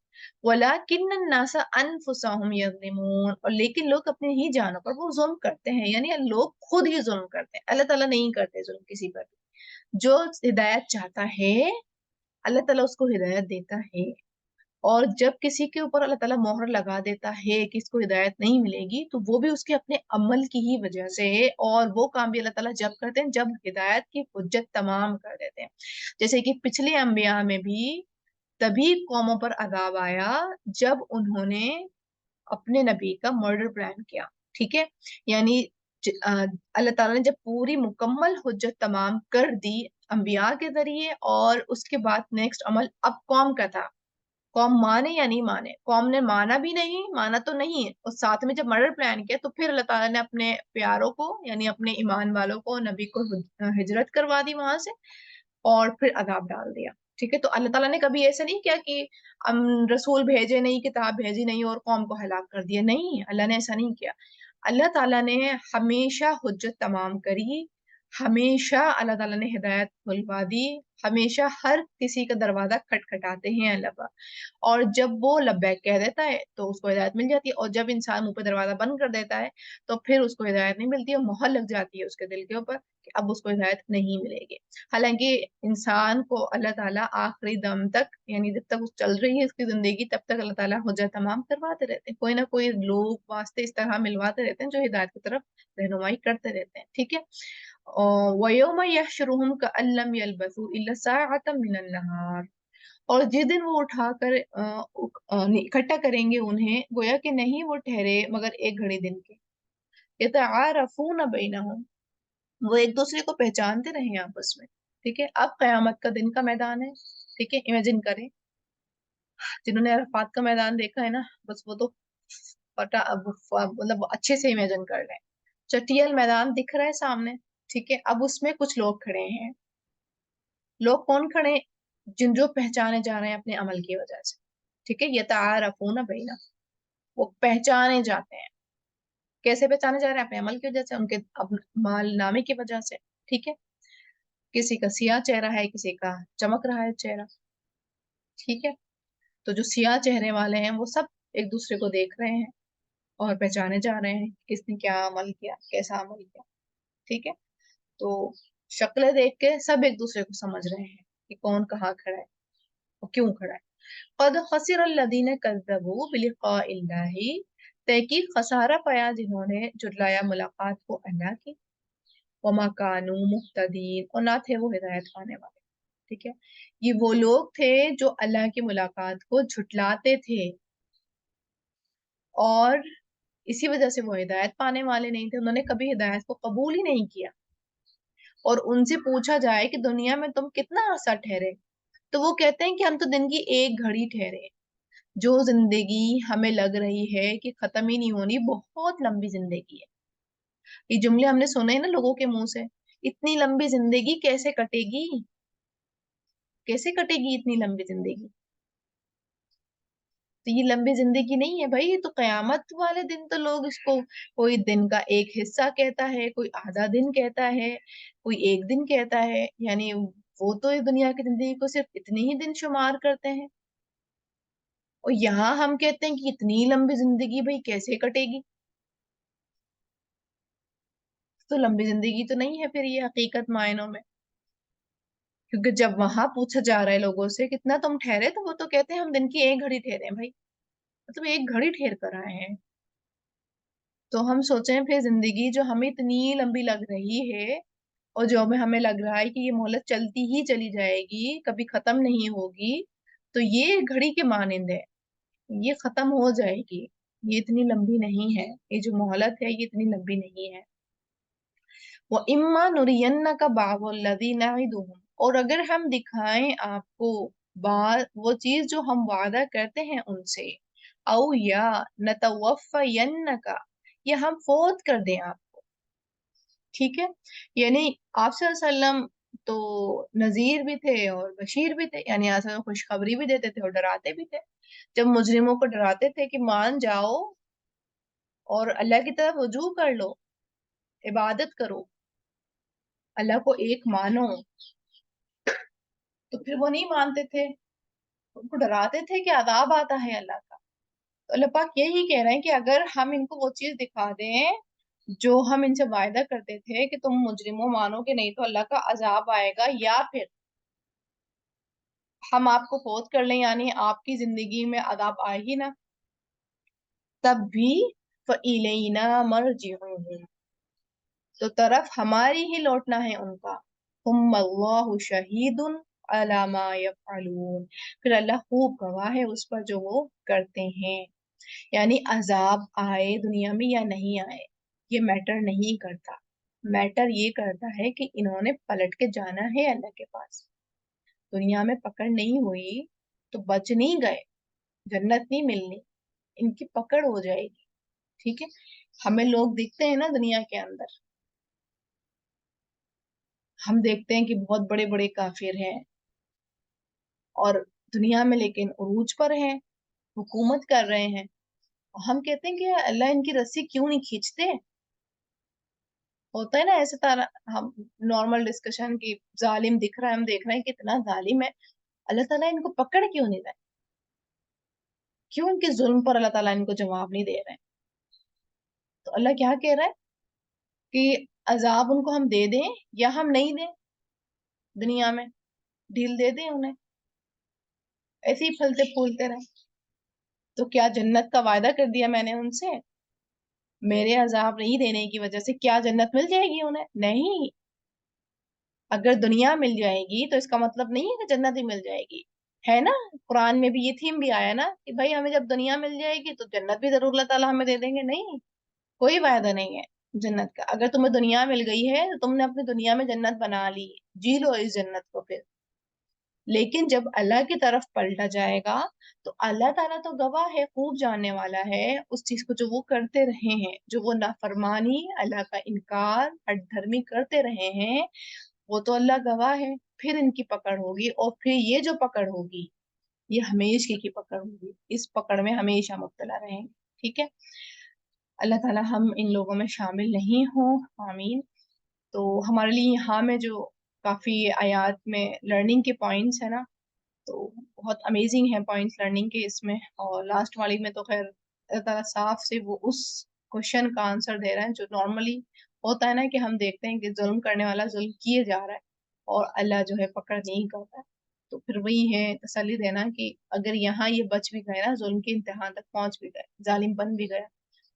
वलाकिन्न नासा अनफुसहुम यज़लिमून, और लेकिन लोग अपने ही जानों पर वो जुल्म करते हैं, यानी लोग खुद ही जुल्म करते हैं, अल्लाह ताला नहीं करते जुल्म किसी पर भी। जो हिदायत चाहता है अल्लाह ताला उसको हिदायत देता है, और जब किसी के ऊपर अल्लाह ताला मोहर लगा देता है कि इसको हिदायत नहीं मिलेगी, तो वो भी उसके अपने अमल की ही वजह से है। और वो काम भी अल्लाह ताला जब करते हैं जब हिदायत की हुज्जत तमाम कर देते हैं। जैसे कि पिछले अंबिया में भी तभी कौमों पर अजाब आया जब उन्होंने अपने नबी का मर्डर प्लान किया, ठीक है। यानी अल्लाह ताला ने जब पूरी मुकम्मल हुज्जत तमाम कर दी अंबिया के जरिए, और उसके बाद नेक्स्ट अमल अब कौम का था। कौम माने या नहीं माने, कौम ने माना भी नहीं, माना तो नहीं है, और साथ में जब मर्डर प्लान किया तो फिर अल्लाह ताला ने अपने प्यारों को, यानी अपने ईमान वालों को, नबी को हिजरत करवा दी वहां से, और फिर अजाब डाल दिया। ठीक है, तो अल्लाह ताला ने कभी ऐसा नहीं किया कि हम रसूल भेजे नहीं, किताब भेजी नहीं और कौम को हलाक कर दिया, नहीं, अल्लाह ने ऐसा नहीं किया। अल्लाह ताला ने हमेशा हुज्जत तमाम करी, हमेशा अल्लाह ताला ने हिदायत खुलवा दी, हमेशा हर किसी का दरवाजा खटखटाते हैं अल्लाह पाक। और जब वो लब्बैक कह देता है तो उसको हिदायत मिल जाती है, और जब इंसान मुंह पे दरवाजा बंद कर देता है तो फिर उसको हिदायत नहीं मिलती, और मोहर लग जाती है उसके दिल के ऊपर कि अब उसको हिदायत नहीं मिलेगी। हालांकि इंसान को अल्लाह ताला आखिरी दम तक, यानी जब तक चल रही है इसकी जिंदगी, तब तक अल्लाह ताला हुज्जत तमाम करवाते रहते हैं, कोई ना कोई लोग वास्ते इस तरह मिलवाते रहते हैं जो हिदायत की तरफ रहनुमाई करते रहते हैं, ठीक है। और वयौम यहशुरुहुम कअल्लम यल्बसू इल्ला साअतम मिनन नहार, और जिस दिन वो उठाकर इकट्ठा करेंगे उन्हें, गोया कि नहीं वो ठहरे मगर एक घड़ी दिन के। यतआरफून बैनहुम, वो एक दूसरे को पहचानते रहे आपस में, ठीक है। अब कयामत का दिन का मैदान है, ठीक है, इमेजिन करें, जिन्होंने अरफात का मैदान देखा है ना, बस वो तो पता, अब मतलब अच्छे से इमेजिन कर लें। चटियल मैदान दिख रहा है सामने, ठीक है। अब उसमें कुछ लोग खड़े हैं, लोग कौन खड़े हैं? जिन जो पहचाने जा रहे हैं अपने अमल की वजह से, ठीक है। यतआरफून बैना, वो पहचाने जाते हैं, कैसे पहचाने जा रहे हैं? अपने अमल की वजह से, उनके माल नामे की वजह से। ठीक है, किसी का सियाह चेहरा है, किसी का चमक रहा है चेहरा। ठीक है, तो जो सियाह चेहरे वाले हैं वो सब एक दूसरे को देख रहे हैं और पहचाने जा रहे हैं किसने क्या अमल किया, कैसा अमल किया। ठीक है, तो शक्लें देख के सब एक दूसरे को समझ रहे हैं कि कौन कहाँ खड़ा है और क्यों खड़ा है। कद खसिर अल्लज़ीना कज़्ज़बू बिलिक़ाइल्लाहि, तहकीक खसारा पाया जिन्होंने झुटलाया मुलाकात को अल्लाह की। वमा कानू मुहतदीन, और ना थे वो हिदायत पाने वाले। ठीक है, ये वो लोग थे जो अल्लाह की मुलाकात को झुटलाते थे, और इसी वजह से वो हिदायत पाने वाले नहीं थे। उन्होंने कभी हिदायत को कबूल ही नहीं किया। और उनसे पूछा जाए कि दुनिया में तुम कितना अरसा ठहरे, तो वो कहते हैं कि हम तो दिन की एक घड़ी ठहरे। जो जिंदगी हमें लग रही है कि खत्म ही नहीं होनी, बहुत लंबी जिंदगी है। ये जुमले हमने सुने हैं ना लोगों के मुंह से, इतनी लंबी जिंदगी कैसे कटेगी, कैसे कटेगी इतनी लंबी जिंदगी। तो ये लंबी जिंदगी नहीं है भाई, ये तो कयामत वाले दिन तो लोग इसको, कोई दिन का एक हिस्सा कहता है, कोई आधा दिन कहता है, कोई एक दिन कहता है। यानी वो तो इस दुनिया की जिंदगी को सिर्फ इतने ही दिन शुमार करते हैं, और यहाँ हम कहते हैं कि इतनी लंबी जिंदगी भाई कैसे कटेगी। तो लंबी जिंदगी तो नहीं है फिर ये हकीकत मायनों में। क्योंकि जब वहां पूछा जा रहा है लोगों से कितना तुम ठहरे, तो वो तो कहते हैं हम दिन की एक घड़ी ठहरे हैं भाई। मतलब एक घड़ी ठहर कर आए हैं। तो हम सोचें फिर जिंदगी जो हमें इतनी लंबी लग रही है, और जो हमें हमें लग रहा है कि ये मोहलत चलती ही चली जाएगी, कभी खत्म नहीं होगी, तो ये घड़ी के मानिंद है, ये खत्म हो जाएगी। ये इतनी लंबी नहीं है, ये जो मोहलत है ये इतनी लंबी नहीं है। वो इम्मा नुरियन्ना का बावल्लज़ी नइदुहुम, और अगर हम दिखाएं आपको बात, वो चीज जो हम वादा करते हैं उनसे, औ या नतवफ़यन्ना का, या हम फौत कर दें आपको। ठीक है, यानी आप सल्लम तो नजीर भी थे और बशीर भी थे, यानी आप खुशखबरी भी देते थे और डराते भी थे। जब मुजरिमों को डराते थे कि मान जाओ और अल्लाह की तरफ रुजू कर लो, इबादत करो, अल्लाह को एक मानो, तो फिर वो नहीं मानते थे। उनको डराते थे कि अजाब आता है अल्लाह का। तो अल्लाह पाक यही कह रहे हैं कि अगर हम इनको वो चीज दिखा दें जो हम इनसे वायदा करते थे कि तुम मुजरिमों मानोगे नहीं तो अल्लाह का अजाब आएगा, या फिर हम आपको फौत कर लें, यानी आपकी जिंदगी में अजाब आए ही ना, तब भी फइलैना मरजिउहुम, तो तरफ हमारी ही लौटना है उनका। हुम्मल्लाहु शहीदुन अला मा यफअलून, फिर अल्लाह खूब गवाह है उस पर जो वो करते हैं। यानी अजाब आए दुनिया में या नहीं आए, ये मैटर नहीं करता। मैटर ये करता है कि इन्होंने पलट के जाना है अल्लाह के पास। दुनिया में पकड़ नहीं हुई तो बच नहीं गए, जन्नत नहीं मिलनी, इनकी पकड़ हो जाएगी। ठीक है, हमें लोग दिखते हैं ना दुनिया के अंदर, हम देखते हैं कि बहुत बड़े बड़े काफिर हैं और दुनिया में लेकिन उरूज पर हैं, हुकूमत कर रहे हैं, और हम कहते हैं कि अल्लाह इनकी रस्सी क्यों नहीं खींचते। होता है ना ऐसे तारा, हम नॉर्मल डिस्कशन की, जालिम दिख रहा है, हम देख रहे हैं कितना जालिम है, अल्लाह ताला इनको पकड़ क्यों नहीं रहा है, क्यों इनके जुल्म पर अल्लाह ताला इनको जवाब नहीं दे रहे हैं। तो अल्लाह क्या कह रहा है कि अजाब उनको हम दे दें या हम नहीं दें, दुनिया में ढील दे दें उन्हें, ऐसे ही फलते फूलते रहे। तो क्या जन्नत का वायदा कर दिया मैंने उनसे, मेरे अजाब नहीं देने की वजह से क्या जन्नत मिल जाएगी उन्हें? नहीं। अगर दुनिया मिल जाएगी तो इसका मतलब नहीं है कि जन्नत ही मिल जाएगी, है ना। कुरान में भी ये थीम भी आया ना कि भाई हमें जब दुनिया मिल जाएगी तो जन्नत भी जरूर अल्लाह ताला हमें दे देंगे। नहीं, कोई वायदा नहीं है जन्नत का। अगर तुम्हें दुनिया मिल गई है तो तुमने अपनी दुनिया में जन्नत बना ली, जी लो इस जन्नत को फिर। लेकिन जब अल्लाह की तरफ पलटा जाएगा तो अल्लाह ताला तो गवाह है, खूब जानने वाला है उस चीज को जो वो करते रहे हैं, जो वो नाफरमानी, अल्लाह का इनकार, हठधर्मी करते रहे हैं, वो तो अल्लाह गवाह है। फिर इनकी पकड़ होगी, और फिर ये जो पकड़ होगी ये हमेशा की पकड़ होगी, इस पकड़ में हमेशा मुब्तला रहेंगे। ठीक है, اللہ ताला हम इन लोगों में शामिल नहीं हो, आमीन। तो हमारे लिए यहाँ में जो काफ़ी आयात में लर्निंग के पॉइंट्स है ना, तो बहुत अमेजिंग है पॉइंट्स लर्निंग के इसमें। और लास्ट वाली में तो खैर अल्लाह ताला साफ से वो उस क्वेश्चन का आंसर दे रहा है जो नॉर्मली होता है ना, कि हम देखते हैं कि जुल्म करने वाला जुल्म किए जा रहा है और अल्लाह जो है पकड़ नहीं करता है। तो फिर वही है तसल्ली देना कि अगर यहाँ ये बच भी गए ना, जुल्म के इम्तिहान तक पहुंच भी गए, जालिम बन भी गया,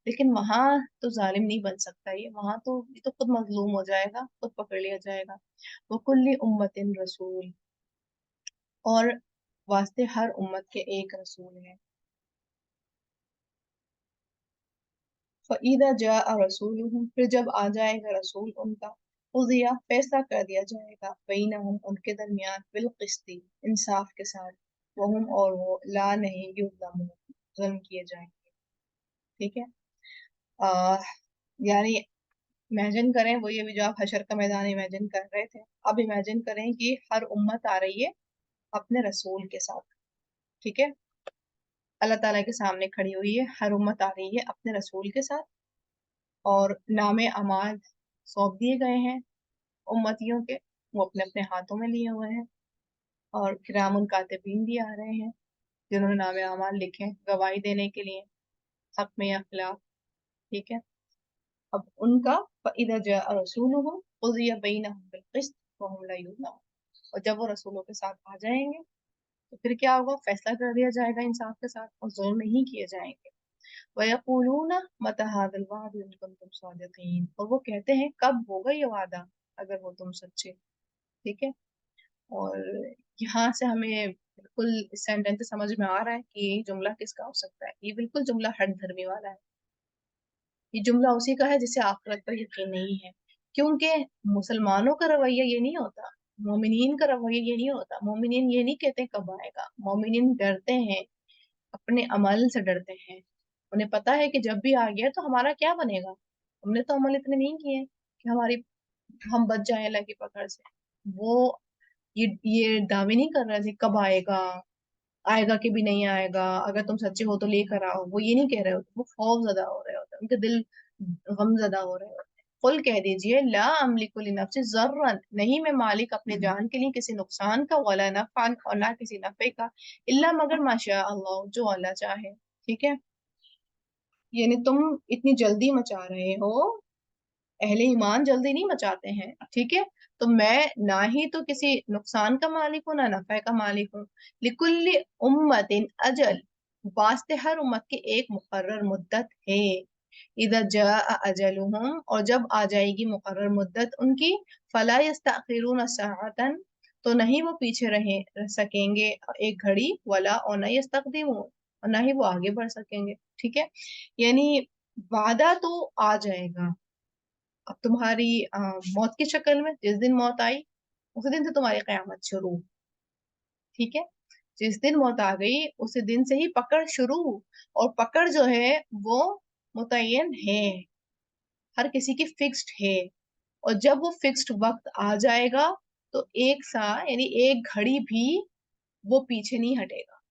लेकिन वहां तो जालिम नहीं बन सकता। ये वहां तो ये तो खुद मजलूम हो जाएगा, खुद पकड़ लिया जाएगा। वो कुल्ली उम्मतिन रसूल, और वास्ते हर उम्मत के एक रसूल है। फ़इज़ा जाअ रसूलुहुम, फिर जब आ जाएगा रसूल उनका, क़ुज़िया फैसला कर दिया जाएगा, बैनहुम उनके दरमियान, बिल क़िस्ति इंसाफ के साथ, वहुम और वो ला नहीं युज़लमून जुल्म किए जाएंगे। ठीक है। आ, यानी इमेजिन करें, वो ये भी जो आप हशर का मैदान इमेजिन कर रहे थे, अब इमेजिन करें कि हर उम्मत आ रही है अपने रसूल के साथ। ठीक है। अल्लाह ताला के सामने खड़ी हुई है, हर उम्मत आ रही है अपने रसूल के साथ, और नामे अमाल सौंप दिए गए हैं उम्मतियों के, वो अपने अपने हाथों में लिए हुए हैं। और किरामुन कातिबीन भी आ रहे हैं जिन्होंने नामे अमाल लिखे गवाही देने के लिए, हक में या खिलाफ। ठीक है। अब उनका फ़इज़ा जाअ रसूलुहुम क़ुज़िया बैनहुम बिल क़िस्त वहुम ला युज़लमून, और जब वो रसूलों के साथ आ जाएंगे तो फिर क्या होगा, फैसला कर दिया जाएगा इंसाफ के साथ और जुल्म नहीं किए जाएंगे। वयक़ूलून मता हाज़ल वअद इन कुन्तुम सादिक़ीन, और वो कहते हैं कब होगा ये वादा अगर वो तुम सच्चे। ठीक है। और यहाँ से हमें बिल्कुल इस सेंटेंस से समझ में आ रहा है कि ये जुमला किसका हो सकता है। ये बिल्कुल जुमला हर धर्मी वाला है। ये जुमला उसी का है जिसे आखिरत पर यकीन नहीं है, क्योंकि मुसलमानों का रवैया ये नहीं होता, मोमिनीन का रवैया ये नहीं होता। मोमिनीन ये नहीं कहते कब आएगा, मोमिनीन डरते हैं, अपने अमल से डरते हैं। उन्हें पता है कि जब भी आ गया तो हमारा क्या बनेगा, हमने तो अमल इतने नहीं किए कि हमारी हम बच जाए अल्लाह की पकड़ से। वो ये दावे नहीं कर रहे थे कब आएगा, आएगा कि भी नहीं आएगा, अगर तुम सच्चे हो तो लेकर आओ, वो ये नहीं कह रहे होते। वो खौफ ज्यादा हो रहे होते, उनके दिल गम ज्यादा हो रहे होते। कुल कह दीजिए ला अमलिकु लिनफ्सी ज़र्रन, नहीं मैं मालिक अपने जान के लिए किसी नुकसान का, वला नफ़अन और ना किसी नफे का, इल्ला मगर माशा अल्लाह, जो अल्लाह चाहे। ठीक है। यानी तुम इतनी जल्दी मचा रहे हो, अहले ईमान जल्दी नहीं मचाते हैं। ठीक है। तो मैं ना ही तो किसी नुकसान का मालिक हूँ ना नफे का मालिक हूँ। लिकुल्ली उम्मतिन अजल, वास्ते हर उम्मत की एक मुकर्रर मुद्दत है। इधर जा अजलुहुम, और जब आ जाएगी मुकर्रर मुद्दत उनकी, फला यस्तअखिरून सअतन, तो नहीं वो पीछे रह सकेंगे एक घड़ी, वला और न यस्तक़दिमून, और ना ही वो आगे बढ़ सकेंगे। ठीक है। यानी वादा तो आ जाएगा अब तुम्हारी मौत की शक्ल में। जिस दिन मौत आई उसी दिन से तुम्हारी कयामत शुरू। ठीक है। जिस दिन मौत आ गई उसी दिन से ही पकड़ शुरू, और पकड़ जो है वो मुतय्यन है, हर किसी की फिक्स्ड है। और जब वो फिक्स्ड वक्त आ जाएगा तो एक सा यानी एक घड़ी भी वो पीछे नहीं हटेगा।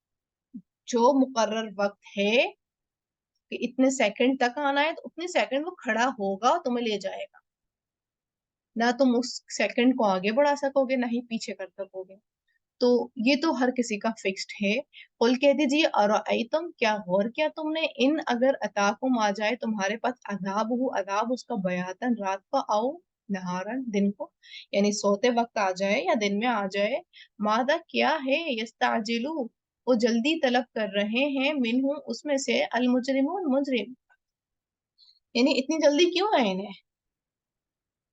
जो मुकर्रर वक्त है कि इतने सेकंड तक आना है, तो उतने सेकंड वो खड़ा होगा, तुम्हें ले जाएगा। ना तुम उस सेकंड को आगे बढ़ा सकोगे ना ही पीछे कर सकोगे। तो ये तो हर किसी का फिक्स्ड है। कुल कह दीजिए और तुम क्या गौर किया तुमने, इन अगर अताकुम आ जाए तुम्हारे पास अजाब हो, अजाब उसका बयातन रात को आओ, नहारन दिन को, यानी सोते वक्त आ जाए या दिन में आ जाए, मादा क्या है यस्ताजिलु, वो जल्दी तलब कर रहे हैं, मिनहु उसमें से, अल मुजरिमून मुजरिम, यानी इतनी जल्दी क्यों है इन्हें।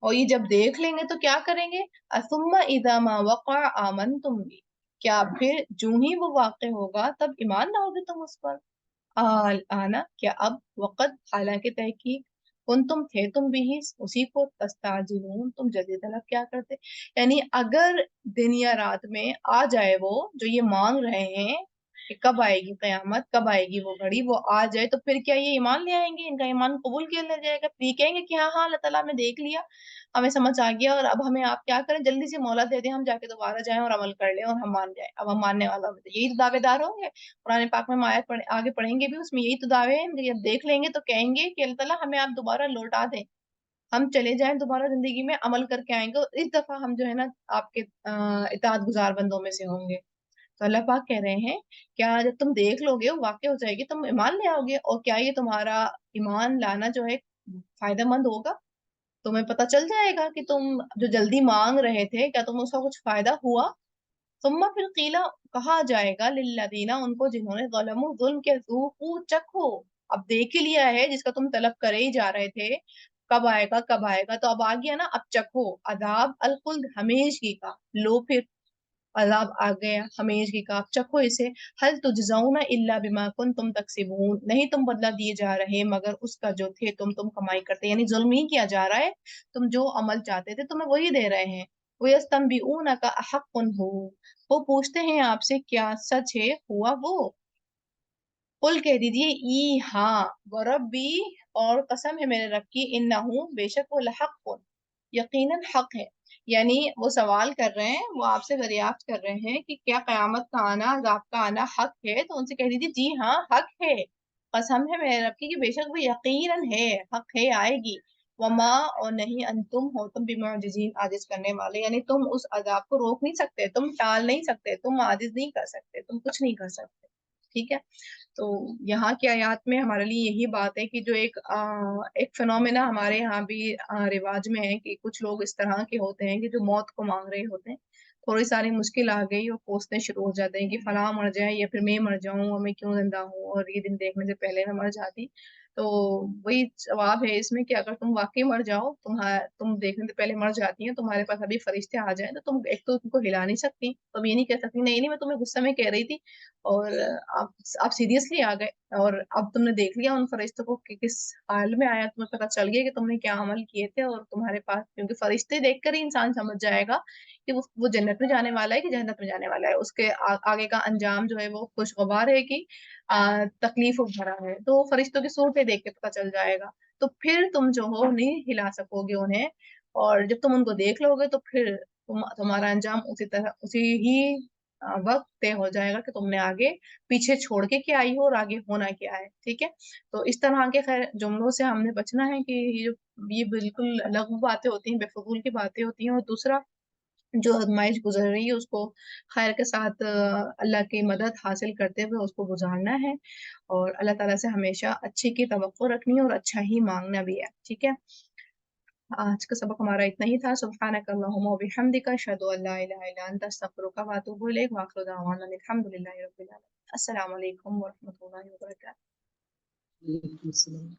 और ये जब देख लेंगे तो क्या करेंगे, असुम्मा इदा मा वक़ा आमन तुम भी, क्या फिर जो ही वो वाक़ होगा तब ईमान लाओगे तुम उस पर। आल आना क्या अब, वक़द हालांकि तहकीक, उन तुम थे तुम भी ही उसी को, तस्ताजिलून तुम जल्दी तलब क्या करते। यानी अगर दिन या रात में आ जाए वो जो ये मांग रहे हैं, कि कब आएगी क़यामत, कब आएगी वो घड़ी, वो आ जाए तो फिर क्या ये ईमान ले आएंगे, इनका ईमान कबूल किया ले जाएगा, फिर ये कहेंगे कि हाँ हाँ अल्लाह ताला हमने देख लिया, हमें समझ आ गया, और अब हमें आप क्या करें, जल्दी से मोहलत दे दें, हम जाके दोबारा जाएं और अमल कर लें और हम मान जाएं, अब हम मानने वाला होते, यही तो दावेदार होंगे। कुरान पाक में हम आयत आगे पढ़ेंगे भी, उसमें यही तो दावे हैं, जब देख लेंगे तो कहेंगे कि अल्लाह ताला हमें आप दोबारा लौटा दें, हम चले जाएं दोबारा जिंदगी में, अमल करके आएंगे, और इस दफा हम जो है ना आपके इताअत गुजार बंदों में से होंगे। तो अल्लाह पाक कह रहे हैं, क्या जब तुम देख लोगे, वो वाकई हो जाएगी, तुम ईमान ले आओगे, और क्या ये तुम्हारा ईमान लाना जो है फायदेमंद होगा, तुम्हें पता चल जाएगा कि तुम जो जल्दी मांग रहे थे, क्या तुम उसका कुछ फायदा हुआ। सुम्मा फिर कीला, कहा जाएगा लिल्लदीना, उनको जिन्होंने ज़लमु जुल्म के, ज़ूक़ू चखो, अब देख ही लिया है जिसका तुम तलब करे ही जा रहे थे, कब आएगा कब आएगा, तो अब आ गया ना, अब चखो अजाब अल खुल्द, हमेशगी का, लो फिर अजाब आ गया हमेशगी का, अब चखो इसे। हल तुजज़ौना इल्ला बिमा कुन्तुम तक्सिबून, नहीं तुम बदला दिए जा रहे मगर उसका जो थे तुम कमाई करते, यानी जुल्म ही किया जा रहा है, तुम जो अमल चाहते थे तुम्हें वही दे रहे हैं। वो यस्तंबिऊनका अहक्कुन हु, वो पूछते हैं आपसे क्या सच है हुआ वो, कुल कह दीजिए ई हाँ, वरब्बी, और कसम है मेरे रब की, इन्नहु, बेशक वो लहक़्क़ुन, यकीनन हक है। यानी वो सवाल कर रहे हैं, वो आपसे दरियाफ्त कर रहे हैं कि क्या कयामत का आना, अज़ाब का आना हक है, तो उनसे कह दीजिए जी हाँ हक है, कसम है मेरे रब की कि बेशक वो यकीनन है, हक है, आएगी। वमा, और नहीं अंतुम हो तुम बिमुअजिजीन, आजिज करने वाले, यानी तुम उस अजाब को रोक नहीं सकते, तुम टाल नहीं सकते, तुम आजिज नहीं कर सकते, तुम कुछ नहीं कर सकते। ठीक है। तो यहाँ की आयत में हमारे लिए यही बात है कि जो एक फिनोमेना हमारे यहाँ भी रिवाज में है कि कुछ लोग इस तरह के होते हैं कि जो मौत को मांग रहे होते हैं, थोड़ी सारी मुश्किल आ गई और कोसने शुरू हो जाते हैं कि फलां मर जाए या फिर मैं मर जाऊं, और मैं क्यों जिंदा हूँ, और ये दिन देखने से पहले मैं मर जाती। तो वही जवाब है इसमें कि अगर तुम वाकई मर जाओ, तुम देखने से पहले मर जाती हैं, तुम्हारे पास अभी फरिश्ते आ जाए, तो तुम एक तो तुमको हिला नहीं सकती, तुम ये नहीं कह सकती नहीं नहीं मैं तुम्हें गुस्से में कह रही थी, और आप सीरियसली आ गए, और अब तुमने देख लिया उन फरिश्तों को कि किस हाल में आया, तुम्हें पता चल गया कि तुमने क्या अमल किए थे, और तुम्हारे पास, क्योंकि फरिश्ते देखकर ही इंसान समझ जाएगा कि वो जन्नत में जाने वाला है कि जहन्नत में जाने वाला है, उसके आगे का अंजाम जो है वो खुशगवार है कि तकलीफ भरा है, तो फरिश्तों की सूरतें देख के पता चल जाएगा। तो फिर तुम जो हो नहीं हिला सकोगे उन्हें, और जब तुम उनको देख लोगे तो फिर तुम्हारा अंजाम उसी तरह, उसी ही वक्त तय हो जाएगा कि तुमने आगे पीछे छोड़ के क्या आई हो और आगे होना क्या है। ठीक है। तो इस तरह के खैर जुमलों से हमने बचना है कि ये बिल्कुल लघु बातें होती हैं, बेफजूल की बातें होती हैं, और दूसरा जो आजमाइश गुजर रही है उसको खैर के साथ अल्लाह की मदद हासिल करते हुए उसको गुजारना है, और अल्लाह ताला से हमेशा अच्छे की तवक्को रखनी है और अच्छा ही मांगना भी है। ठीक है। आज का सबक हमारा इतना ही था। सुब्हानक अल्लाहुम्मा व बिहम्दिका अशहदु अल्ला इलाहा इल्ला अंता अस्तगफिरुका व अतूबु इलैक व आखिरु दअवाना अनिल हम्दुलिल्लाहि रब्बिल आलमीन। अस्सलामु अलैकुम व रहमतुल्लाहि व बरकातुहू। Alaikum salam.